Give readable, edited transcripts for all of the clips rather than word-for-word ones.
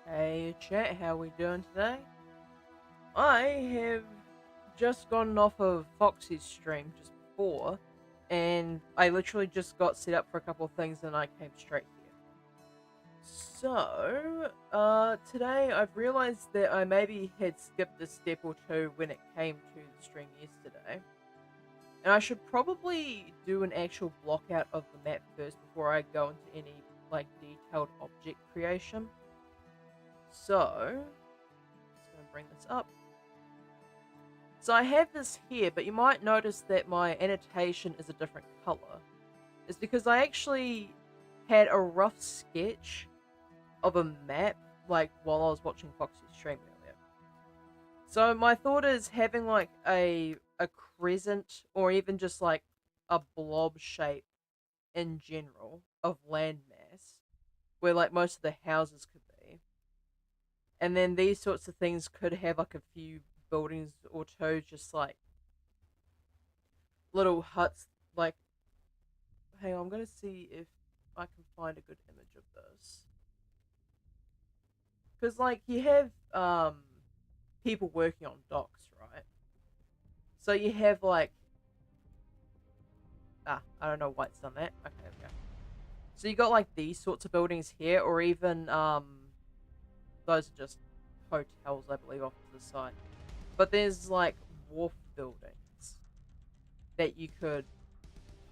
Hey chat, how we doing today? I have just gotten off of Foxy's stream just before, and I literally just got set up for a couple of things and I came straight here. So, today I've realized that I maybe had skipped a step or two when it came to the stream yesterday. And I should probably do an actual block out of the map first before I go into any, like, detailed object creation. So, just gonna bring this up. So I have this here, but you might notice that my annotation is a different color. It's because I actually had a rough sketch of a map, like, while I was watching Foxy's stream earlier. So my thought is having, like, a crescent, or even just, like, a blob shape in general of landmass, where, like, most of the houses could be. And then these sorts of things could have, like, a few buildings or two, just, like, little huts, like, hang on, I'm gonna see if I can find a good image of this. Because, like, you have people working on docks, right? So you have, like, I don't know why it's done that. Okay. So you got, like, these sorts of buildings here, or even those are just hotels, I believe, off to the side. But there's, like, wharf buildings that you could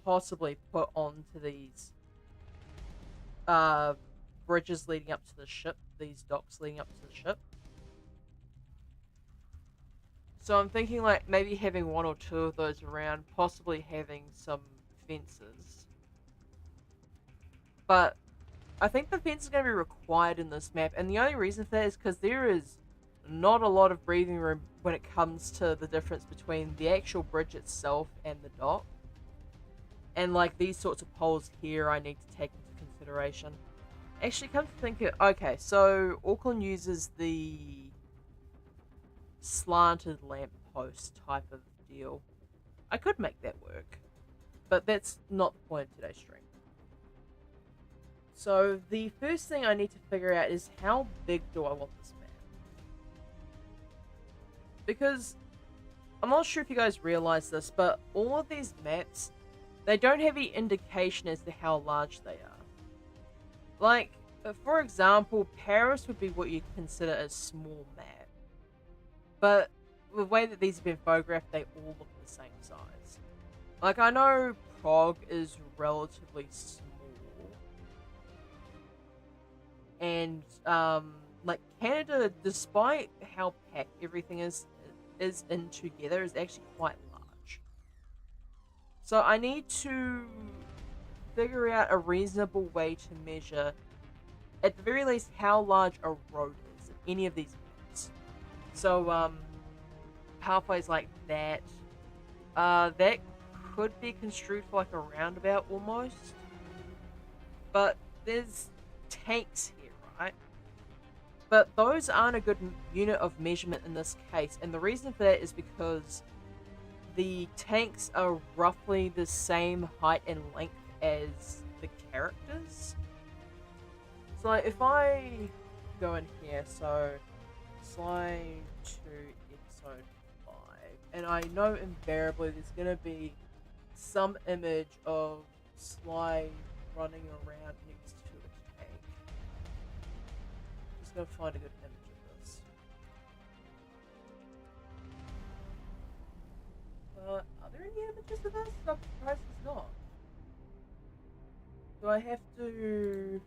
possibly put onto these uh bridges leading up to the ship, these docks leading up to the ship. So I'm thinking, like, maybe having one or two of those around, possibly having some fences. But I think the fence is going to be required in this map, and the only reason for that is because there is not a lot of breathing room when it comes to the difference between the actual bridge itself and the dock. And, like, these sorts of poles here I need to take into consideration. Actually, come to think of it, okay, so Auckland uses the slanted lamppost type of deal. I could make that work, but that's not the point of today's stream. So the first thing I need to figure out is how big do I want this map? Because I'm not sure if you guys realize this, but all of these maps, they don't have any indication as to how large they are. Like, for example, Paris would be what you'd consider a small map. But the way that these have been photographed, they all look the same size. Like, I know Prague is relatively small. And, like, Canada, despite how packed everything is in together, is actually quite large. So I need to figure out a reasonable way to measure, at the very least, how large a road is in any of these maps. So, pathways like that, that could be construed for, like, a roundabout almost. But there's tanks here, right? But those aren't a good unit of measurement in this case, and the reason for that is because the tanks are roughly the same height and length as the characters. So, like, if I go in here, so slide to episode 5, and I know invariably there's gonna be some image of Sly running around next to a tank. Just gonna find a good image of this. Are there any images of this? I'm surprised there's not. Do I have to...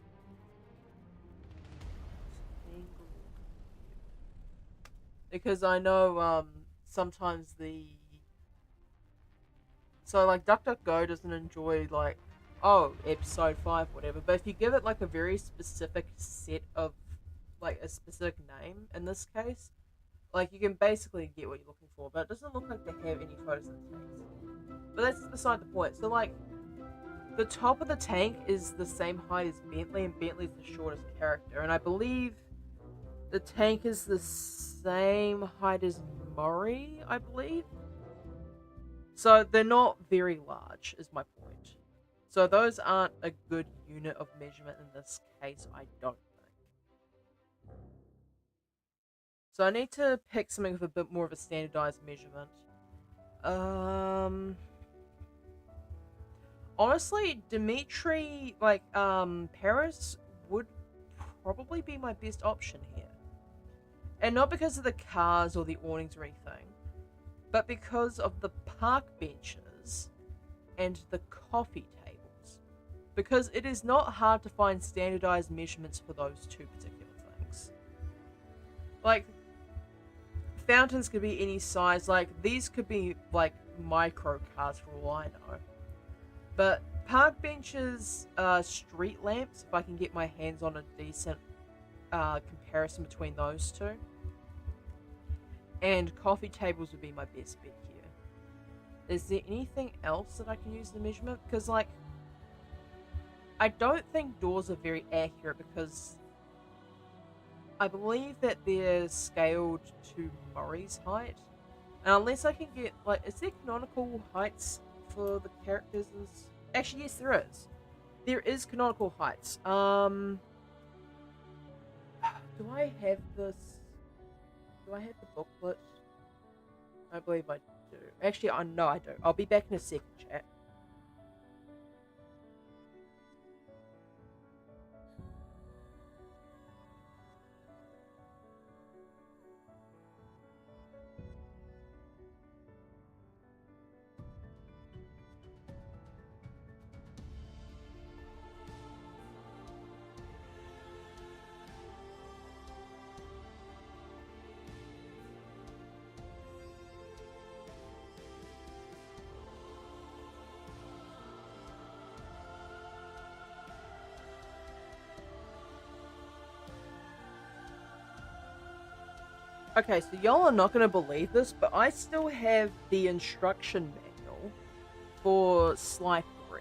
Because I know, sometimes so, like, DuckDuckGo doesn't enjoy, like, oh, episode 5, whatever, but if you give it, like, a very specific set of, like, a specific name, in this case, like, you can basically get what you're looking for, but it doesn't look like they have any photos of the tanks. But that's beside the point. So, like, the top of the tank is the same height as Bentley, and Bentley's the shortest character, and I believe the tank is the same height as Murray, I believe. So they're not very large, is my point. So those aren't a good unit of measurement in this case, I don't think. So I need to pick something with a bit more of a standardized measurement. Honestly, Dimitri, like, Paris would probably be my best option here. And not because of the cars or the awnings or anything, but because of the park benches and the coffee tables. Because it is not hard to find standardized measurements for those two particular things. Like, fountains could be any size, like, these could be, like, micro cars for all I know. But park benches, street lamps, if I can get my hands on a decent comparison between those two. And coffee tables would be my best bet here. Is there anything else that I can use the measurement? Because, like, I don't think doors are very accurate because I believe that they're scaled to Murray's height. And unless I can get, like, is there canonical heights for the characters? Actually, yes, there is. There is canonical heights. Do I have this? Do I have the booklet? I believe I do. Actually, I know I do. I'll be back in a second, chat. Okay, so y'all are not going to believe this, but I still have the instruction manual for Sly 3.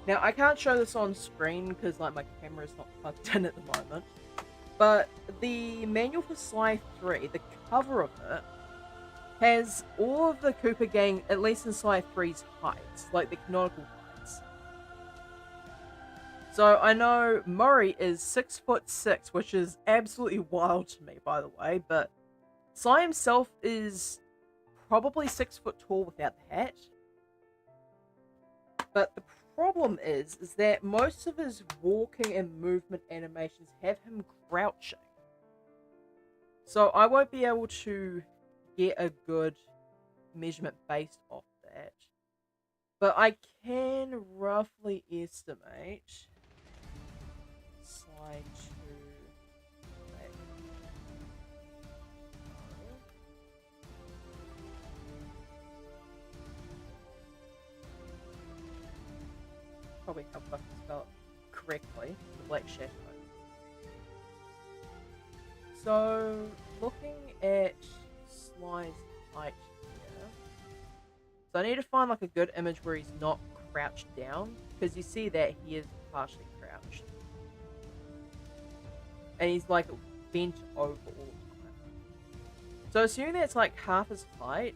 Now, I can't show this on screen because, like, my camera's not plugged in at the moment. But the manual for Sly 3, the cover of it, has all of the Koopa gang, at least in Sly 3's heights, like the canonical heights. So I know Murray is 6'6", which is absolutely wild to me, by the way, but Sly himself is probably 6 foot tall without the hat. But the problem is that most of his walking and movement animations have him crouching. So I won't be able to get a good measurement based off that. But I can roughly estimate Sly 2. Probably help if I can spell it correctly, the Black Shadow. So, looking at Sly's height here, so I need to find like a good image where he's not crouched down, because you see that he is partially crouched. And he's like bent over all the time. So assuming that's like half his height,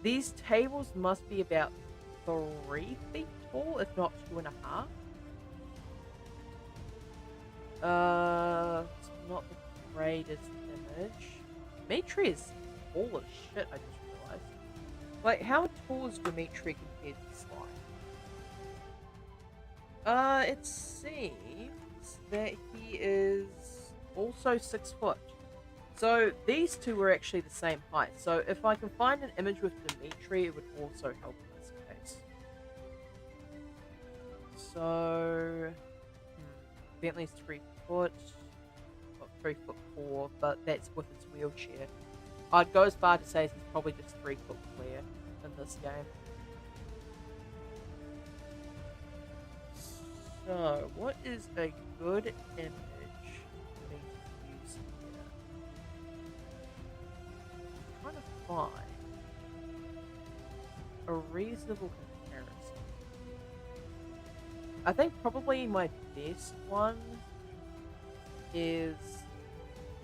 these tables must be about 3 feet tall, if not 2.5. It's not the greatest image. Dimitri is tall as shit, I just realized. Like, how tall is Dimitri compared to Sly? It seems that he is also 6 foot. So these two are actually the same height. So if I can find an image with Dimitri, it would also help in this case. So Bentley's 3 foot, not 3'4", but that's with his wheelchair. I'd go as far to say he's probably just 3 foot clear in this game. So, what is a good image for me to use here? I'm trying to find a reasonable comparison. I think probably my best one is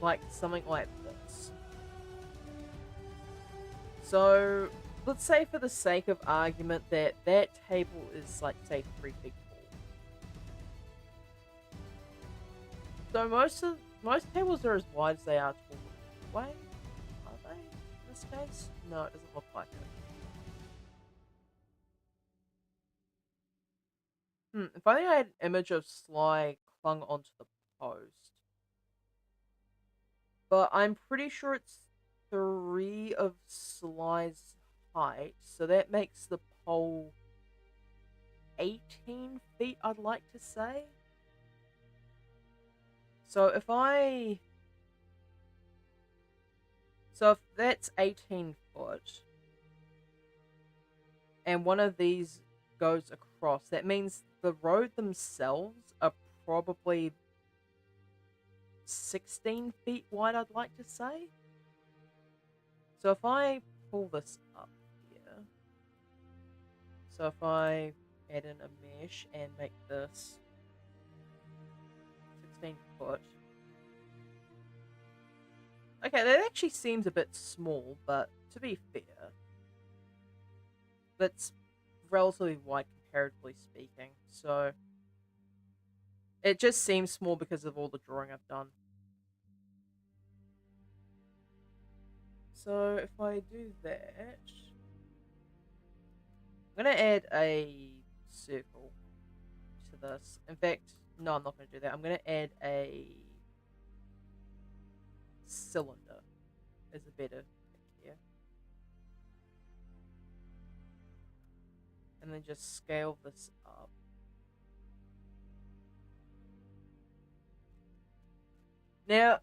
like something like this. So, let's say for the sake of argument that that table is like, say, 3 feet tall. So most of Most tables are as wide as they are tall. Wait, are they in this case? No, it doesn't look like it. If only I had an image of Sly clung onto the post. But I'm pretty sure it's 3 of Sly's height, so that makes the pole 18 feet, I'd like to say. So if I... So if that's 18 foot, and one of these goes across, that means the road themselves are probably 16 feet wide, I'd like to say. So if I pull this up here, so if I add in a mesh and make this 16 foot. Okay, that actually seems a bit small, but to be fair, that's relatively wide comparatively speaking. So it just seems small because of all the drawing I've done. So if I do that, I'm going to add a circle to this. In fact, no, I'm not going to do that. I'm going to add a cylinder as a better pick here. And then just scale this up. Now,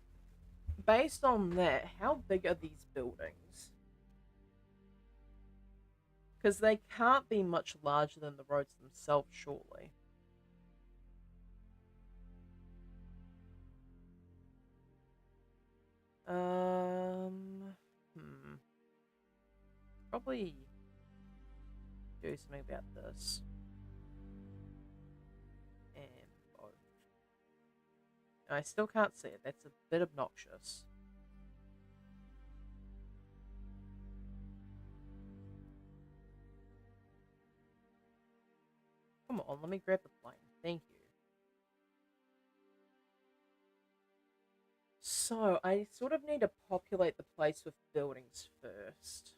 based on that, how big are these buildings? Because they can't be much larger than the roads themselves, surely. Probably do something about this. And both. I still can't see it. That's a bit obnoxious. Come on, let me grab the plane. Thank you. So, I sort of need to populate the place with buildings first.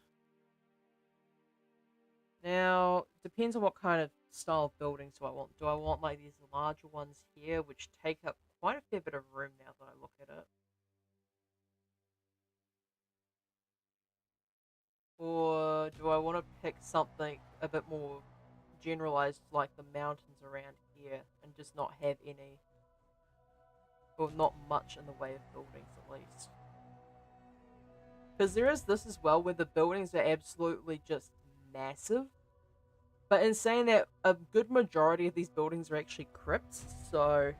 Now, depends on what kind of style of buildings do I want. Do I want like these larger ones here, which take up quite a fair bit of room now that I look at it? Or do I want to pick something a bit more generalized, like the mountains around here, and just not have any, or not much in the way of buildings at least? Because there is this as well, where the buildings are absolutely just massive. But in saying that, a good majority of these buildings are actually crypts, so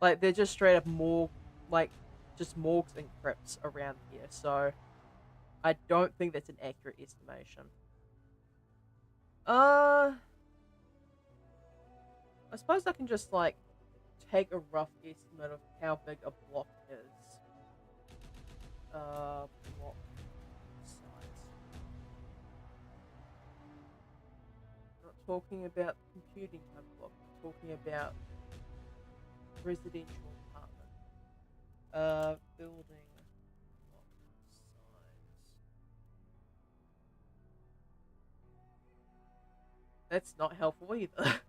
like they're just straight up more like just morgues and crypts around here. So I don't think that's an accurate estimation. I suppose I can just like take a rough estimate of how big a block is. Block size. Not talking about computing type block. I'm talking about residential apartment. Building block size. That's not helpful either.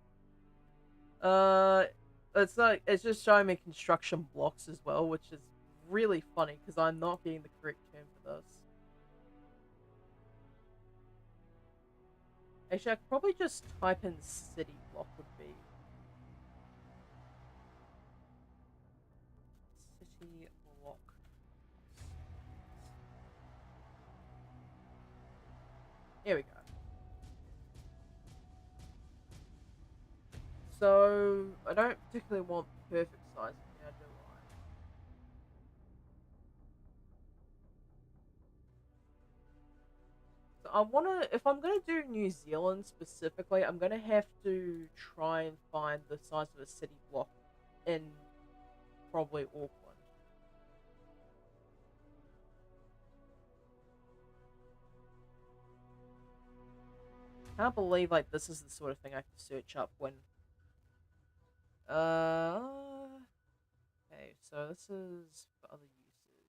It's not. It's just showing me construction blocks as well, which is really funny because I'm not getting the correct term for this. Actually, I could probably just type in city block would be city block. Here we go. So I don't particularly want perfect size now, do I? So I wanna, if I'm gonna do New Zealand specifically, I'm gonna have to try and find the size of a city block in probably Auckland. Can't believe like this is the sort of thing I have to search up when uh this is for other usage.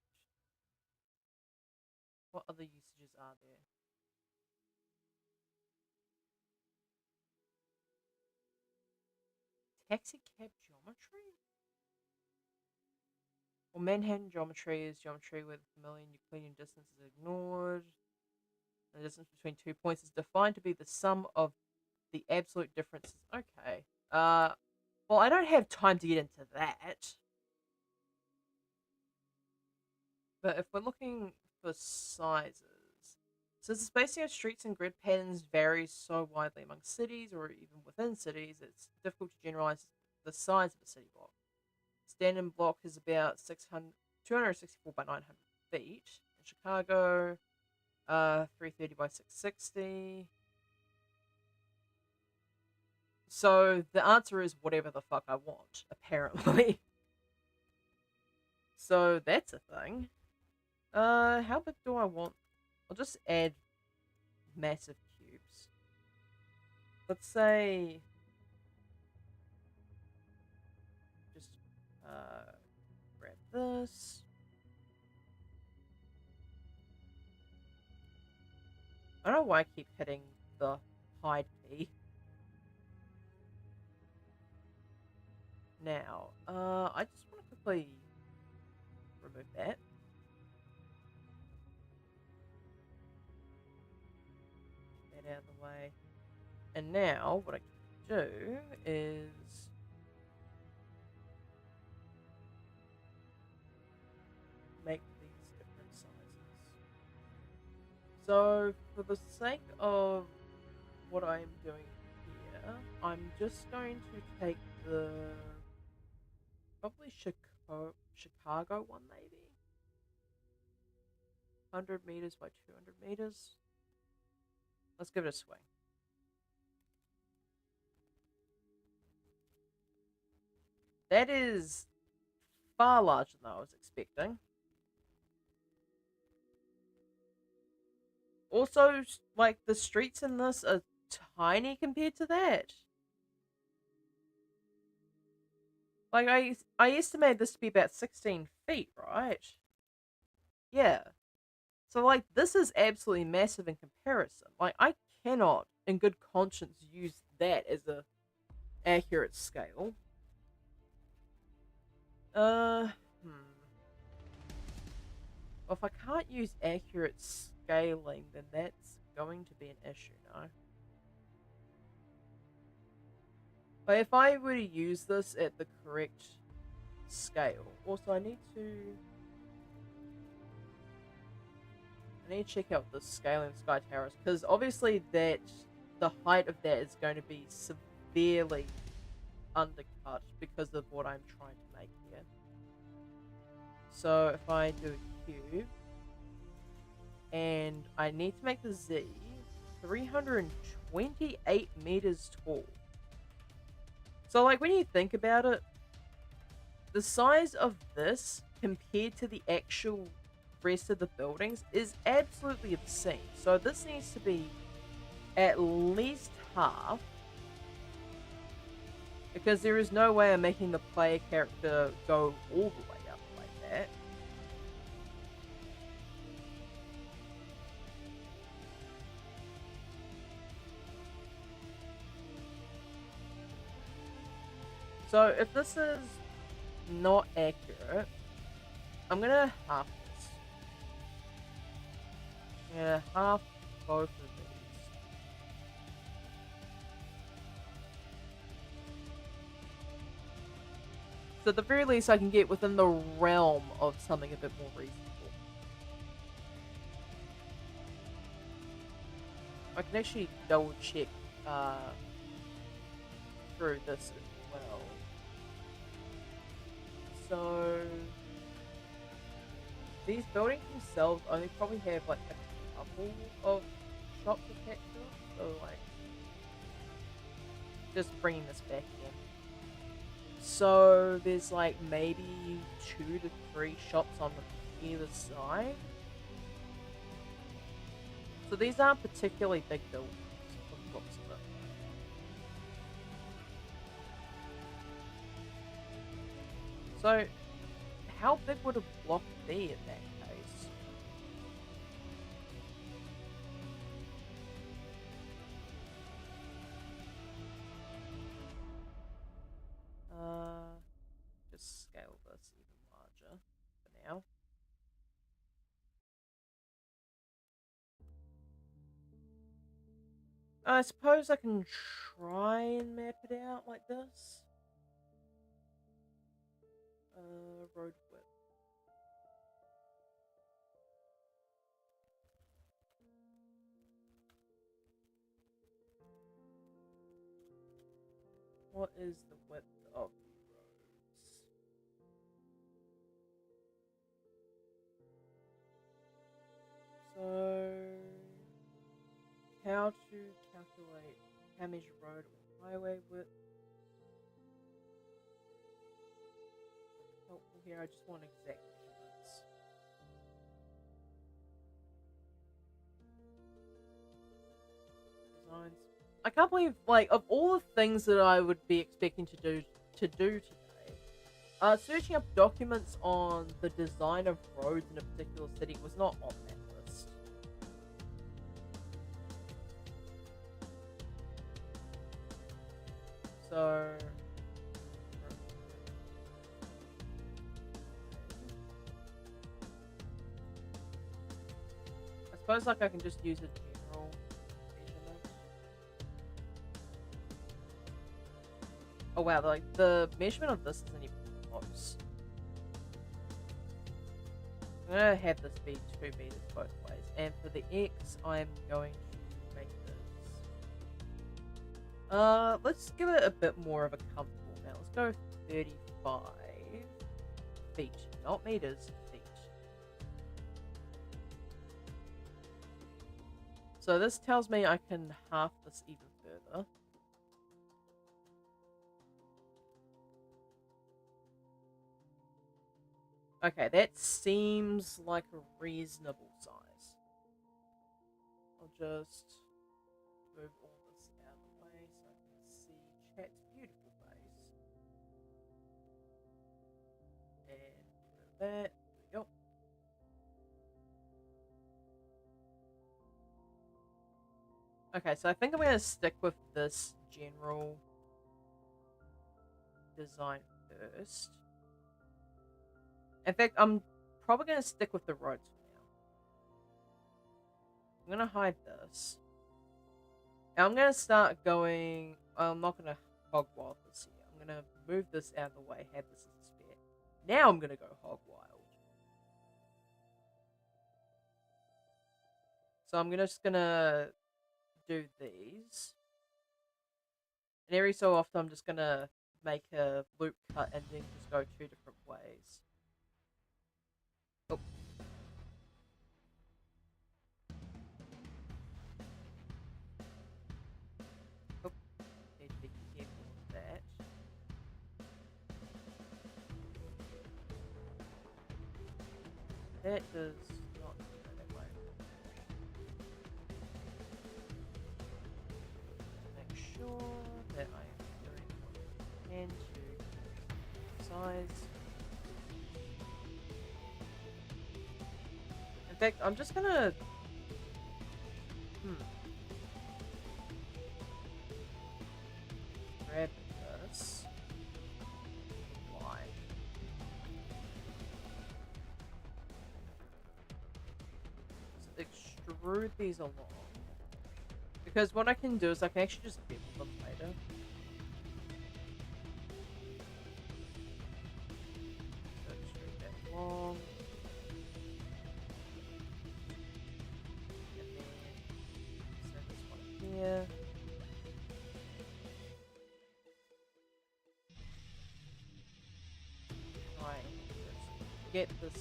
What other usages are there? Taxi cab geometry? Well, Manhattan geometry is geometry with familiar Euclidean distance is ignored. The distance between 2 points is defined to be the sum of the absolute differences. Okay. Well, I don't have time to get into that. But if we're looking for sizes, since the spacing of streets and grid patterns varies so widely among cities or even within cities, it's difficult to generalize the size of a city block. Standard block is about 264 by 900 feet. In Chicago, 330 by 660. So the answer is whatever the fuck I want, apparently. So that's a thing. How big do I want? I'll just add massive cubes. Let's say just grab this. I don't know why I keep hitting the hide key. Now, I just want to quickly remove that. Get that out of the way. And now, what I can do is make these different sizes. So, for the sake of what I'm doing here, I'm just going to take the probably Chicago one, maybe 100 meters by 200 meters. Let's give it a swing. That is far larger than I was expecting. Also, like, the streets in this are tiny compared to that. Like, I estimated this to be about 16 feet, right? Yeah. So, like, this is absolutely massive in comparison. Like, I cannot, in good conscience, use that as a accurate scale. Well, if I can't use accurate scaling, then that's going to be an issue, no? But if I were to use this at the correct scale, also I need to check out the scaling of Sky Towers, because obviously the height of that is going to be severely undercut because of what I'm trying to make here. So if I do a cube, and I need to make the Z 328 meters tall. So, like, when you think about it, the size of this compared to the actual rest of the buildings is absolutely obscene. So this needs to be at least half, because there is no way I'm making the player character go all the way up like that. So if this is not accurate, I'm gonna half this. I'm gonna half both of these. So at the very least I can get within the realm of something a bit more reasonable. I can actually double check through this as well. So these buildings themselves only probably have like a couple of shops attached to them. So like, just bringing this back in. So there's like maybe 2 to 3 shops on either side. So these aren't particularly big buildings from the looks of it. So how big would a block be in that case? Just scale this even larger for now. I suppose I can try and map it out like this. Road width. What is the width of the roads? So, how to calculate how measure road or highway width? Helpful here, I just want exact measurements. Designs. I can't believe, like, of all the things that I would be expecting to do today, searching up documents on the design of roads in a particular city was not on that list. So, I suppose like I can just use a general measurement. Oh wow, like the measurement of this isn't even close. I'm gonna have this be 2 meters both ways, and for the X, I'm going to make this. Let's give it a bit more of a comfortable amount. Let's go 35 feet, not meters, feet. So this tells me I can half this even further. Okay, that seems like a reasonable size. I'll just move all this out of the way so I can see chat's beautiful face. And that. There we go. Okay, so I think I'm going to stick with this general design first. In fact, I'm probably going to stick with the roads for now. I'm going to hide this. And I'm going to start going... I'm not going to hog wild this here. I'm going to move this out of the way, have this as a spare. Now I'm going to go hog wild. So I'm just going to do these. And every so often I'm just going to make a loop cut and then just go 2 different ways. Oh. Oh. Need to be careful with that. That does not go that way. Make sure that I am doing what I can to size. In fact, I'm just gonna... Grab this. Why? Just extrude these along. Because what I can do is I can actually just bevel them later. So extrude that long. And then send this one here. Try and just get this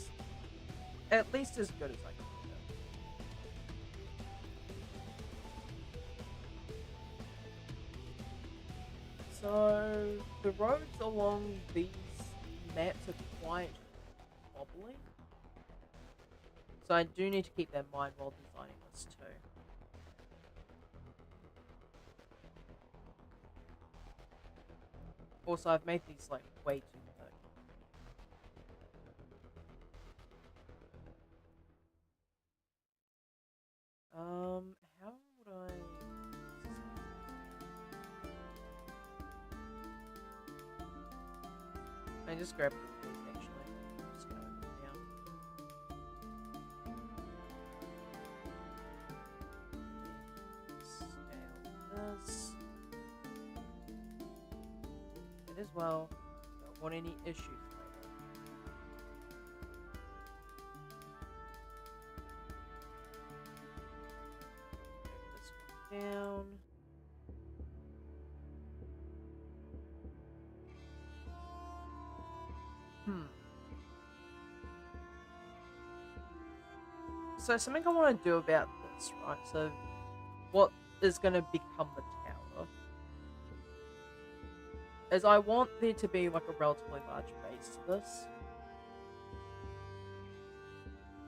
at least as good as I can. So, the roads along these maps are quite wobbly. So I do need to keep that in mind while designing this too. Also, I've made these like way too thick. I just grabbed the piece actually. Just go down. Scale this. It as well. Don't want any issues later. Drag this one down. So something I want to do about this, right? So what is going to become the tower is I want there to be like a relatively large base to this.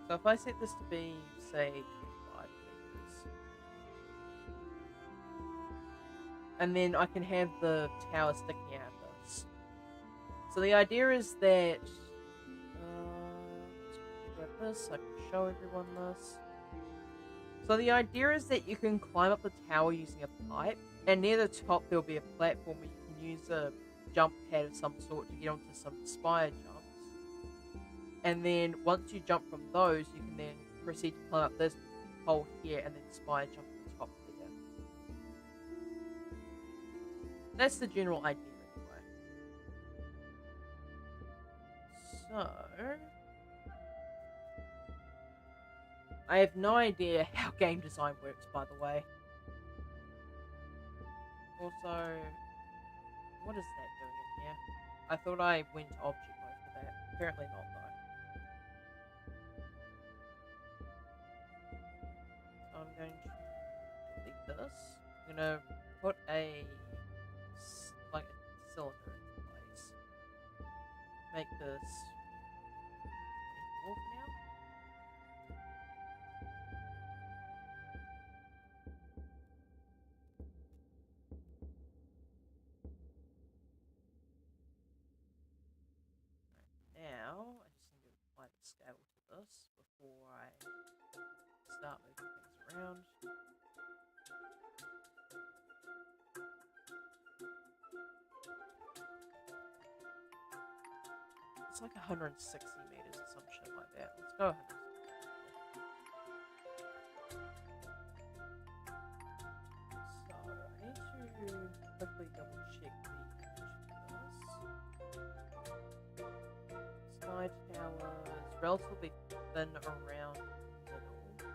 So if I set this to be, say, 25 meters, and then I can have the tower sticking out of this. So the idea is that this, I can show everyone this. So the idea is that you can climb up the tower using a pipe, and near the top there'll be a platform where you can use a jump pad of some sort to get onto some spire jumps. And then once you jump from those, you can then proceed to climb up this pole here and then spire jump to the top there. That's the general idea anyway. So I have no idea how game design works, by the way. Also, what is that doing in here? I thought I went to object mode for that. Apparently not, though. So I'm going to delete this. I'm going to put a cylinder into place. Make this 24 for now. Now, I just need to apply the scale to this before I start moving things around. It's like 160 meters or some shit like that. Let's go 160. So, I need to quickly double check the image for this. Side tower is relatively thin around the middle.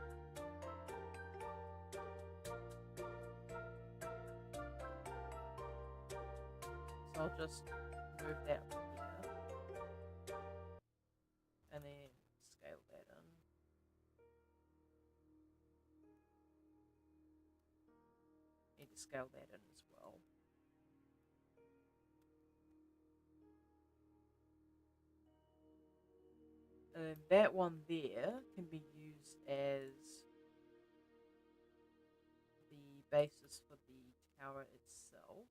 So I'll just move that from here. And then scale that in. Need to scale that in as well. And then that one there can be used as the basis for the tower itself.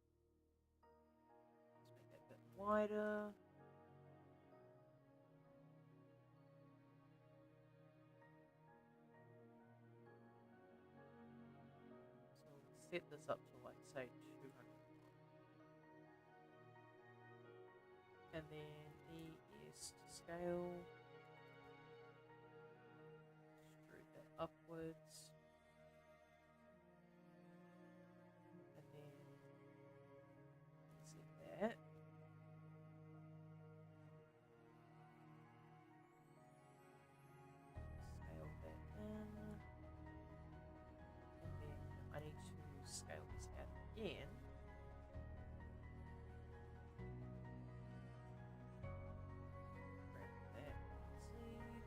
Let's make that a bit wider. So we'll set this up to like say 200. And then E is to scale. Extrude that upwards. And then set that. Scale that in. And then I need to scale this out again. Grab that easy.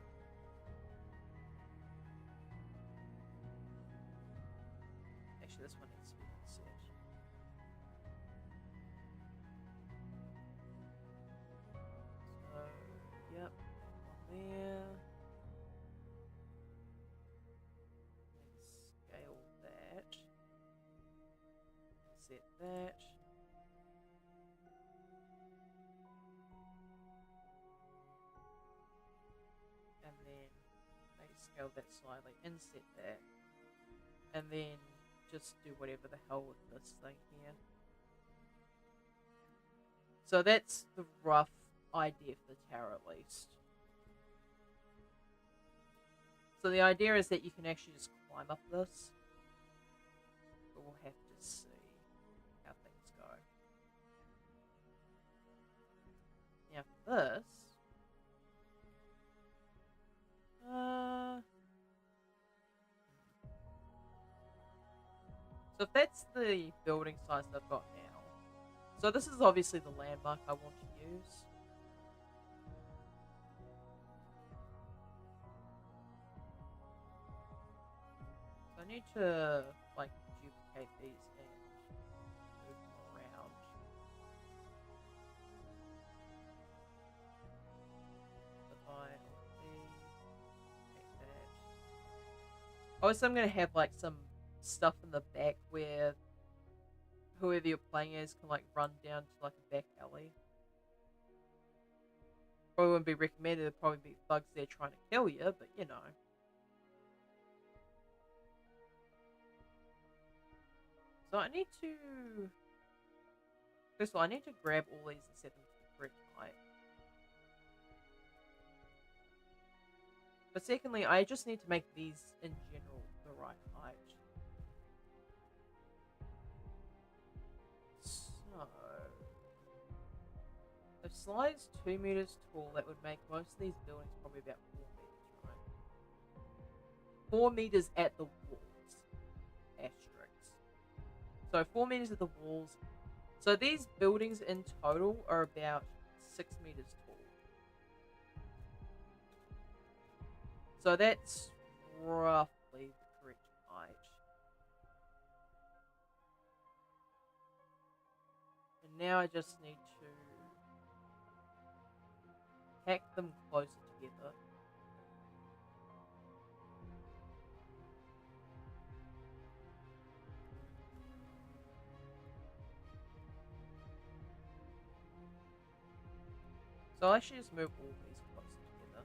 Actually, this one needs to be inset. So, yep, that one there. Scale that. Set that. And then maybe scale that slightly, inset that. And then just do whatever the hell with this thing here. So that's the rough idea for the tower at least. So the idea is that you can actually just climb up this. But we'll have to see how things go. Now for this... So if that's the building size I've got now. So this is obviously the landmark I want to use. So I need to like duplicate these and move them around. Make that. Also, I'm gonna have like some stuff in the back where whoever you're playing as can like run down to like a back alley. Probably wouldn't be recommended. There'd probably be thugs there trying to kill you, but you know. So I need to... First of all, I need to grab all these and set them to the correct height. But secondly, I just need to make these in general the right height. So... if slide's 2 meters tall, that would make most of these buildings probably about 4 meters, right? 4 meters at the walls. Asterisks. So 4 meters at the walls. So these buildings in total are about 6 meters tall. So that's roughly the correct height. And now I just need to pack them closer together. So I'll actually just move all these closer together.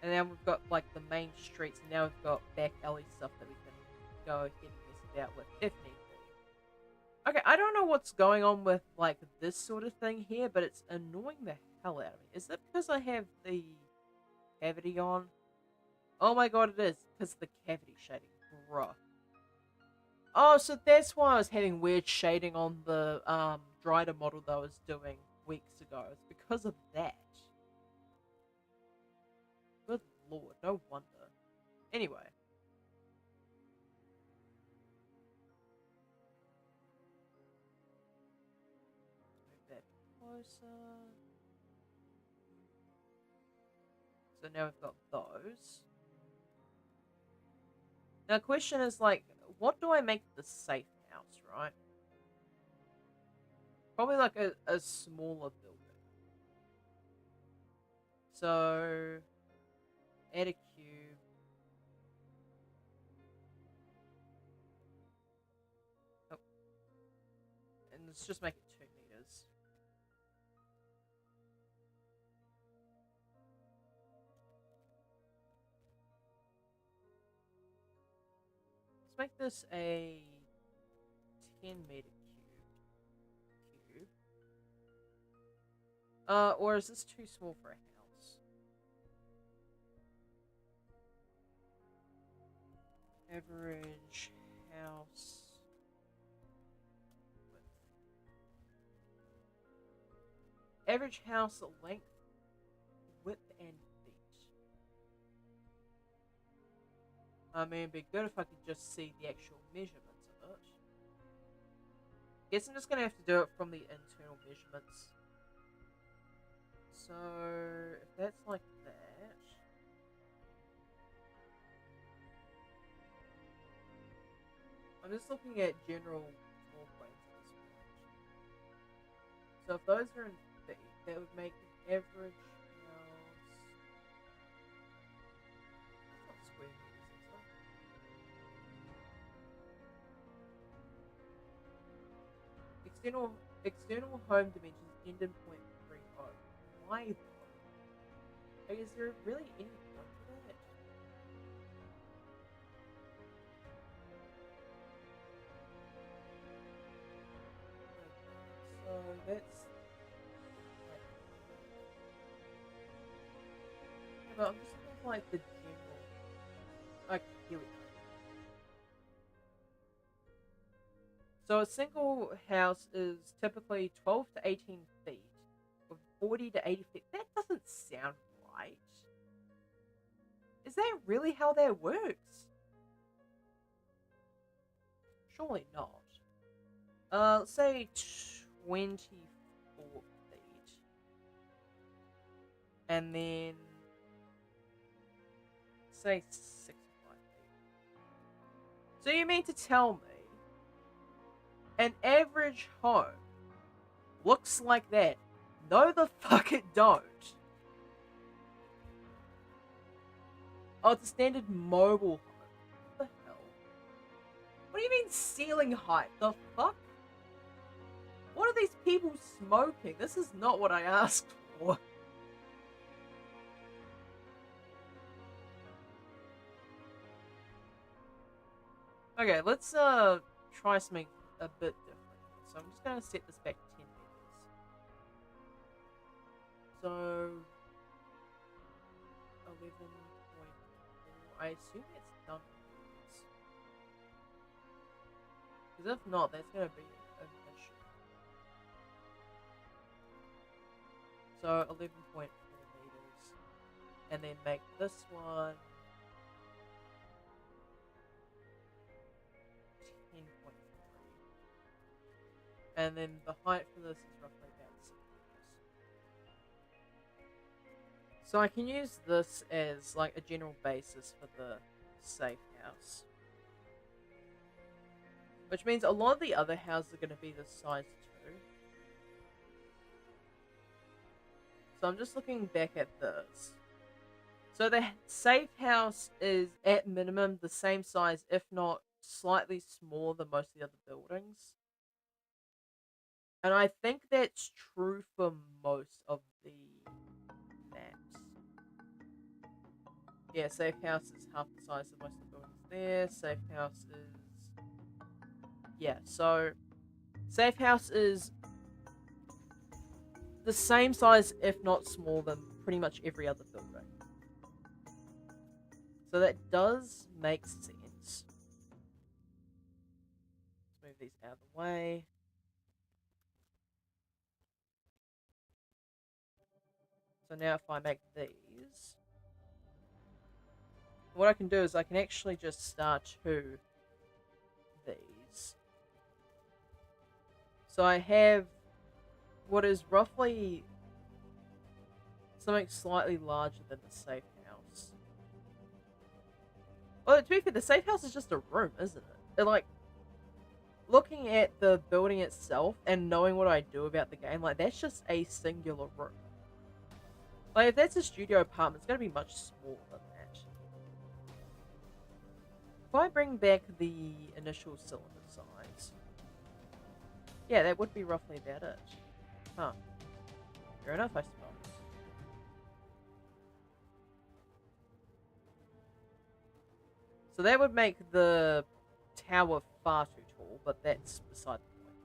And now we've got like the main streets, and now we've got back alley stuff that we can go ahead and mess about with if need be. Okay, I don't know what's going on with like this sort of thing here, but it's annoying the hell out of me. Is that because I have the cavity on? Oh my god, it is. Because of the cavity shading. Bruh. Oh, so that's why I was having weird shading on the Dryder model that I was doing weeks ago. It's because of that. Good lord, no wonder. Anyway. Move that closer. So now we've got those. Now the question is like, what do I make the safe house, right? Probably like a smaller building. So, add a cube. Oh. And let's just make it 2 meters. Let's make this a 10-meter cube. Or is this too small for a house? Average house width. Average house length, width, and feet. I mean, it'd be good if I could just see the actual measurements of it. Guess I'm just gonna have to do it from the internal measurements. So, if that's like that... I'm just looking at general floor plans at this point. So if those are in feet, that would make an average house... That's not square meters, is it? External home dimensions end in 0.30. Why though? Like, is there really any point to that? that's... Yeah, but I'm just looking for like the general... Okay, here we go. So a single house is typically 12 to 18 feet with 40 to 80 feet. That doesn't sound right. Is that really how that works? Surely not. Let's say 24 feet. And then say 65 feet. So you mean to tell me an average home looks like that? No, the fuck it don't. Oh, it's a standard mobile home. What the hell? What do you mean ceiling height? The fuck? What are these people smoking? This is not what I asked for. Okay, let's try something a bit different. So I'm just gonna set this back 10 meters. So 11.4. I assume it's done with this. Because if not, that's gonna be an issue. So 11.4 meters. And then make this one 10.3. And then the height for this is roughly about 6 meters. So I can use this as like a general basis for the safe house. Which means a lot of the other houses are going to be this size too. So I'm just looking back at this. So the safe house is at minimum the same size, if not slightly smaller than most of the other buildings. And I think that's true for most of the maps. Yeah, safe house is half the size of most of the buildings there. Safe house is... Yeah, so safe house is the same size, if not smaller, than pretty much every other building. So that does make sense. Let's move these out of the way. So now if I make these, what I can do is I can actually just start to these. So I have what is roughly something slightly larger than the safe house. Well, to be fair, the safe house is just a room, isn't it? They're like, looking at the building itself and knowing what I do about the game, like, that's just a singular room. Like, if that's a studio apartment, it's going to be much smaller than that. If I bring back the initial cylinder size, yeah, that would be roughly about it. Huh. Fair enough, I suppose. So that would make the tower far too tall, but that's beside the point.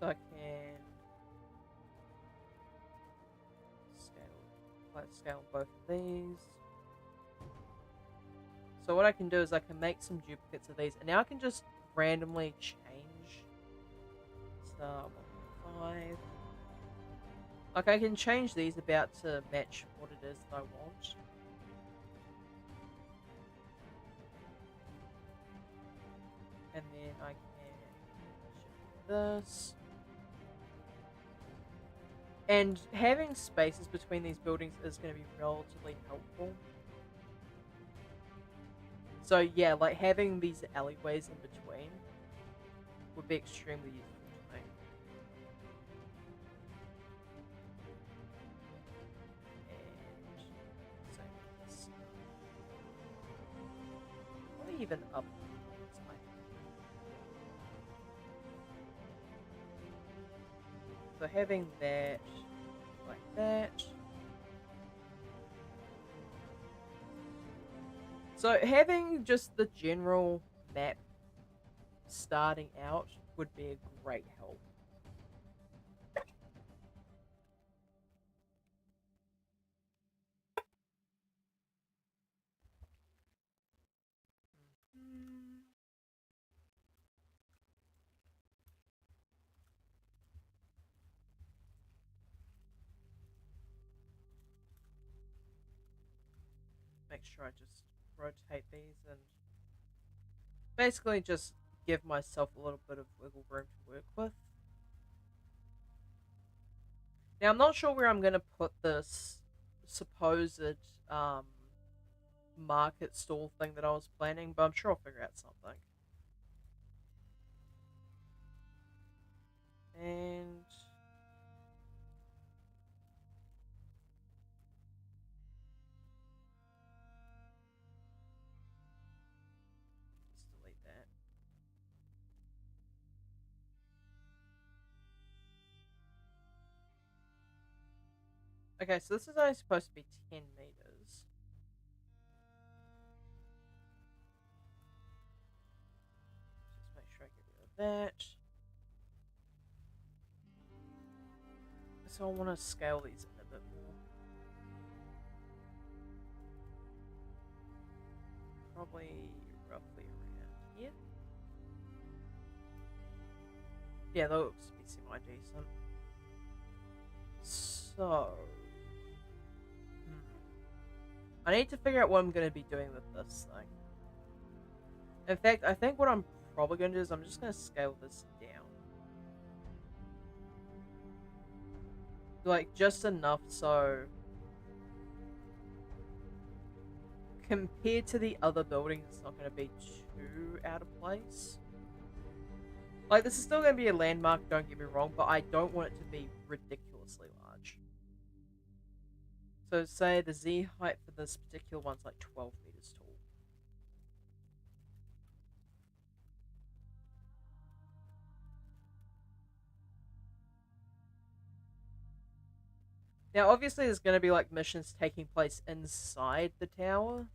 So I can scale both of these. So what I can do is I can make some duplicates of these, and now I can just randomly change. Star 1.5. Like, I can change these about to match what it is that I want. And then I can shift this. And having spaces between these buildings is going to be relatively helpful. So yeah, like having these alleyways in between would be extremely useful to me. And same with this. What even up? So having that like that. So having just the general map starting out would be a great help. Make sure I just rotate these and basically just give myself a little bit of wiggle room to work with. Now, I'm not sure where I'm going to put this supposed um, market stall thing that I was planning, but I'm sure I'll figure out something. And just delete that. Okay, so this is only supposed to be 10 meters. Just make sure I get rid of that. So I want to scale these in a bit more. Probably roughly around here. Yeah, that looks to be semi-decent. So... I need to figure out what I'm going to be doing with this thing. In fact, I think what I'm probably going to do is I'm just going to scale this down. Like, just enough so... compared to the other buildings, it's not going to be too out of place. Like, this is still going to be a landmark, don't get me wrong, but I don't want it to be ridiculously large. So, say the Z height for this particular one's like 12 meters tall. Now, obviously, there's going to be like missions taking place inside the tower.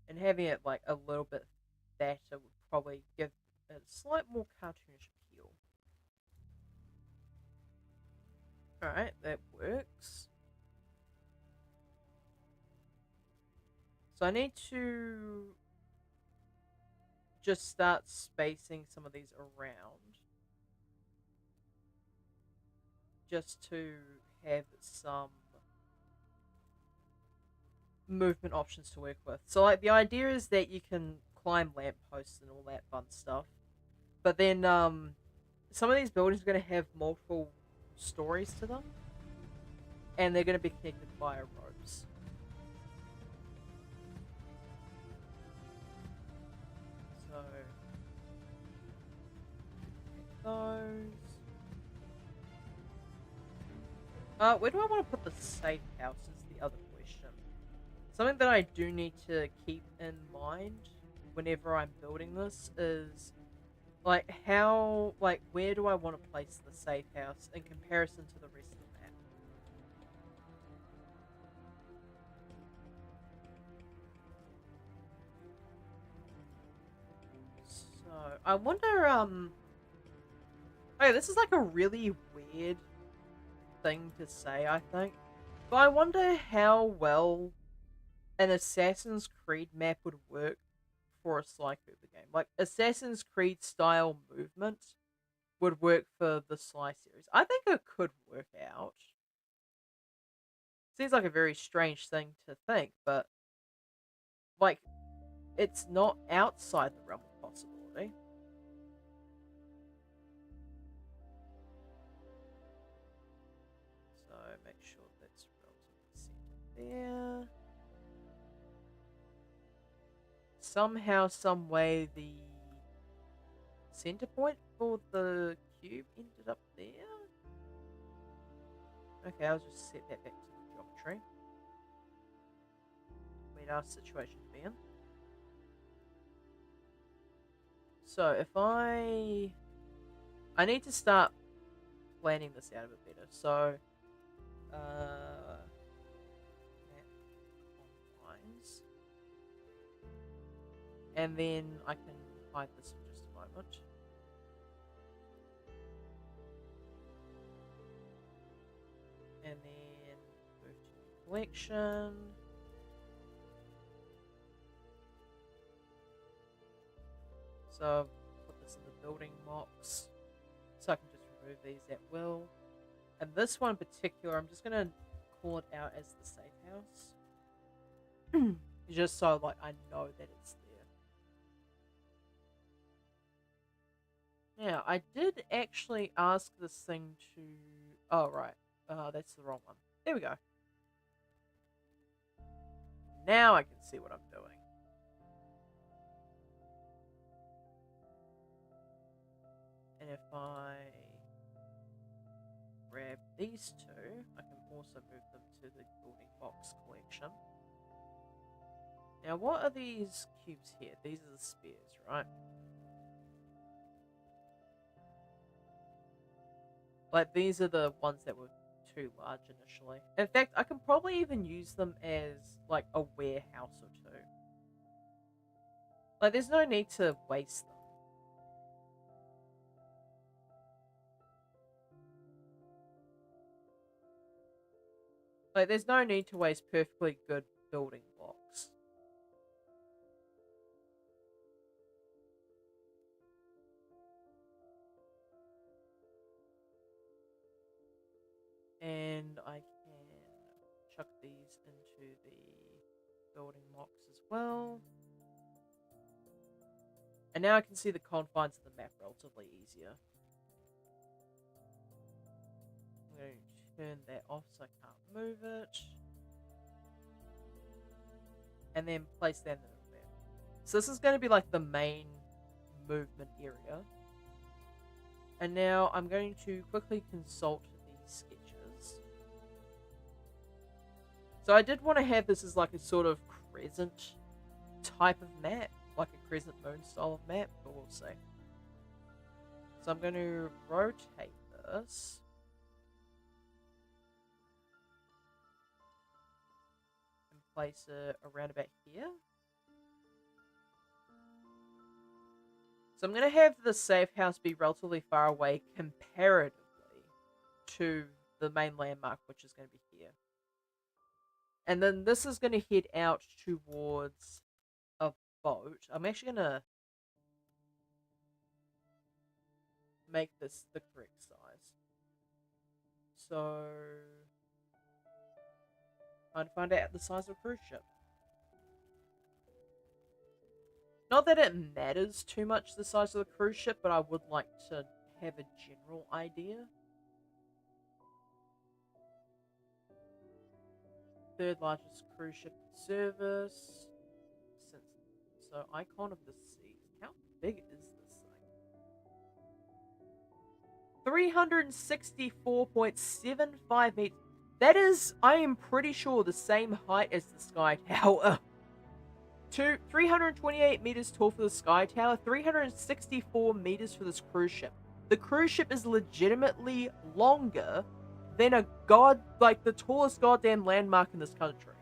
And having it like a little bit fatter would probably give a slight more cartoonish appeal. Alright, that works. So I need to just start spacing some of these around. Just to have some movement options to work with. So like the idea is that you can climb lampposts and all that fun stuff. But then some of these buildings are going to have multiple stories to them. And they're going to be connected via ropes. So those. Where do I want to put the safe house is the other question. Something that I do need to keep in mind whenever I'm building this is like how, like where do I want to place the safe house in comparison to the rest of the map? So I wonder, oh, this is like a really weird thing to say, I think. But I wonder how well an Assassin's Creed map would work for a Sly Cooper game. Like, Assassin's Creed style movement would work for the Sly series. I think it could work out. Seems like a very strange thing to think, but, like, it's not outside the realm of possibility. So, make sure that's relatively centered there. Somehow, some way, the center point for the cube ended up there. Okay, I'll just set that back to the geometry. Weird ass situation to be in. So if I need to start planning this out a bit better. So And then I can hide this in just a moment. And then move to collection. So put this in the building mocks. So I can just remove these at will. And this one in particular, I'm just going to call it out as the safe house. Just so like I know that it's there. Now, I did actually ask this thing to... Oh, right. That's the wrong one. There we go. Now I can see what I'm doing. And if I grab these two, I can also move them to the building box collection. Now, what are these cubes here? These are the spears, right? Like, these are the ones that were too large initially. In fact, I can probably even use them as, like, a warehouse or two. Like, there's no need to waste them. Like, there's no need to waste perfectly good building blocks. And I can chuck these into the building blocks as well. And now I can see the confines of the map relatively easier. I'm going to turn that off so I can't move it. And then place that in the middle there. So this is going to be like the main movement area. And now I'm going to quickly consult these sketches. So I did want to have this as like a sort of crescent type of map. Like a crescent moon style of map, but we'll see. So I'm going to rotate this. And place it around about here. So I'm going to have the safe house be relatively far away comparatively to the main landmark, which is going to be here. And then this is going to head out towards a boat. I'm actually going to make this the correct size. So, I'd find out the size of a cruise ship. Not that it matters too much the size of the cruise ship, but I would like to have a general idea. Third largest cruise ship in service. So, icon of the seas. How big is this thing? 364.75 meters. That is, I am pretty sure, the same height as the Sky Tower. 328 meters tall for the Sky Tower, 364 meters for this cruise ship. The cruise ship is legitimately longer than the tallest goddamn landmark in this country.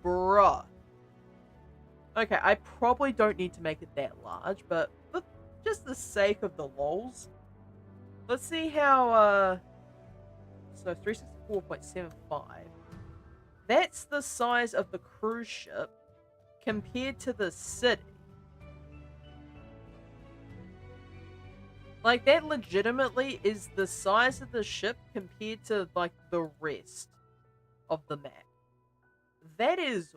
Bruh. Okay, I probably don't need to make it that large, but for just the sake of the lols, let's see how, so 364.75. That's the size of the cruise ship compared to the city. Like, that legitimately is the size of the ship compared to, like, the rest of the map. That is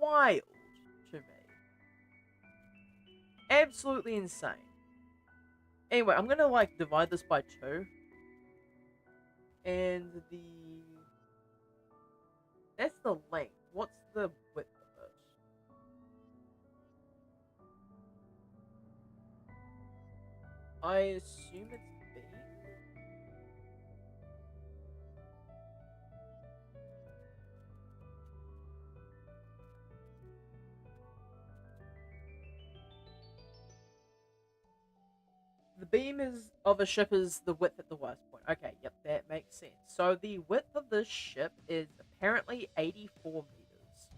wild to me. Absolutely insane. Anyway, I'm gonna, like, divide this by 2. And that's the length. What's the width of it? I assume it's B? The beam of a ship is the width at the worst point. Okay, yep, that makes sense. So the width of this ship is apparently 84 meters.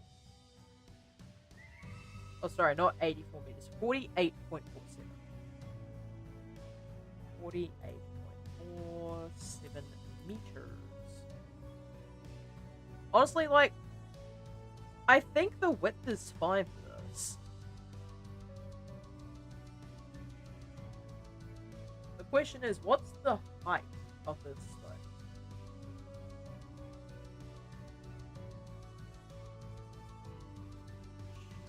Oh, sorry, not 84 meters. 48.47. 48.47 meters. Honestly, like, I think the width is fine for this. The question is, what's the height of this thing?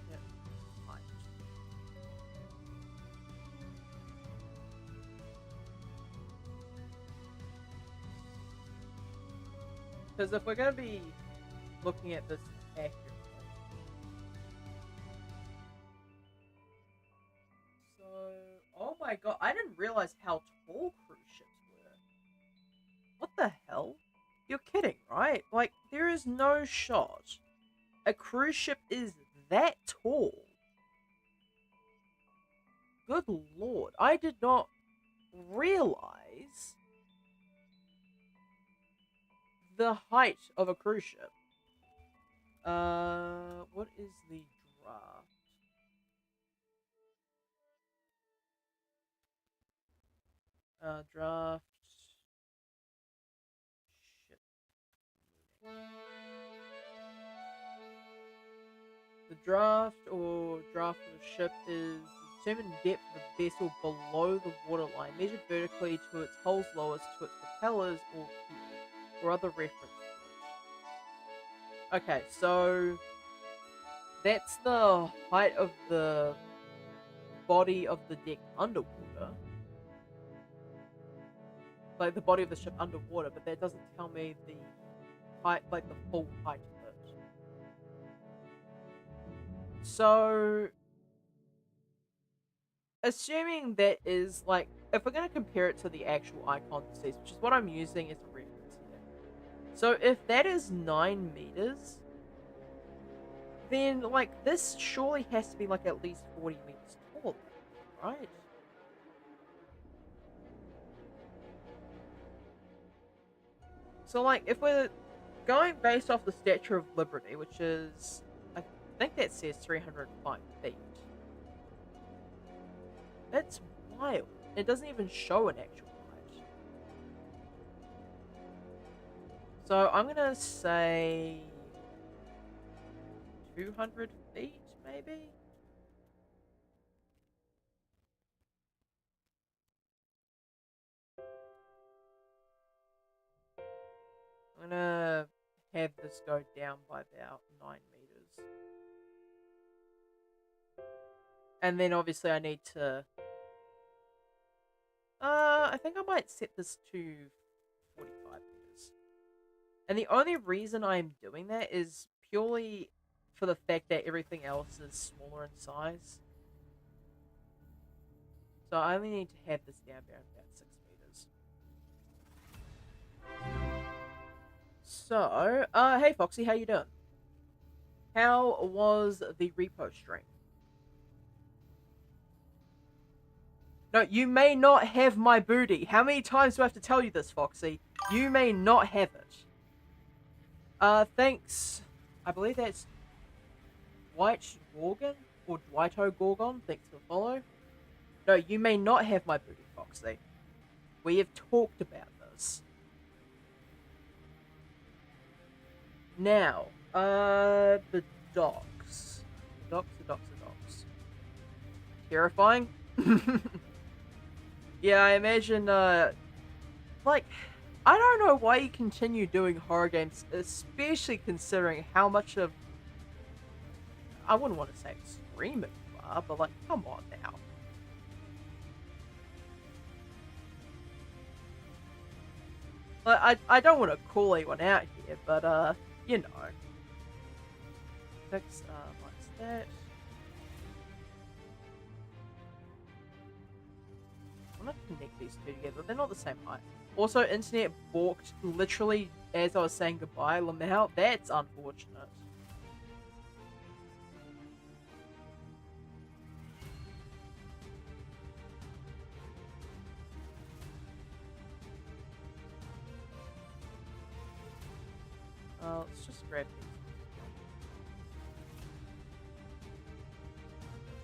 Yeah, height. Because if we're going to be looking at this accurately, so, oh my god, I didn't realize how tall cruise ships were. What the hell? You're kidding, right? Like, there is no shot a cruise ship is that tall. Good lord, I did not realize the height of a cruise ship. What is the draft? Draft ship. The draft or draft of a ship is the determined depth of the vessel below the waterline, measured vertically to its hulls lowest to its propellers or keel, or other reference point. Okay, so that's the height of the body of the deck underwater. Like the body of the ship underwater, but that doesn't tell me the height, like the full height of it. So, assuming that is like, if we're going to compare it to the actual icon disease, which is what I'm using as a reference here. So, if that is 9 meters, then like this surely has to be like at least 40 meters tall, right? So, like, if we're going based off the Statue of Liberty, which is, I think that says 305 feet. That's wild. It doesn't even show an actual height. So I'm gonna say 200 feet, maybe? I'm gonna have this go down by about 9 meters. And then obviously I need to... I think I might set this to 45 meters. And the only reason I'm doing that is purely for the fact that everything else is smaller in size. So I only need to have this down about 6 meters. So, hey Foxy, how you doing? How was the repo stream? No, you may not have my booty. How many times do I have to tell you this, Foxy? You may not have it. Thanks. I believe that's Dwight Gorgon or Dwighto Gorgon. Thanks for the follow. No, you may not have my booty, Foxy. We have talked about this. Now, the docks. The docks. Terrifying? Yeah, I imagine, like, I don't know why you continue doing horror games, especially considering how much of, I wouldn't want to say extreme you are, but like, come on now. I don't want to call anyone out here, but, you know. Fix, what's that? I'm gonna connect these two together. They're not the same height. Also, internet balked literally as I was saying goodbye. Lamau, that's unfortunate. Let's just grab these.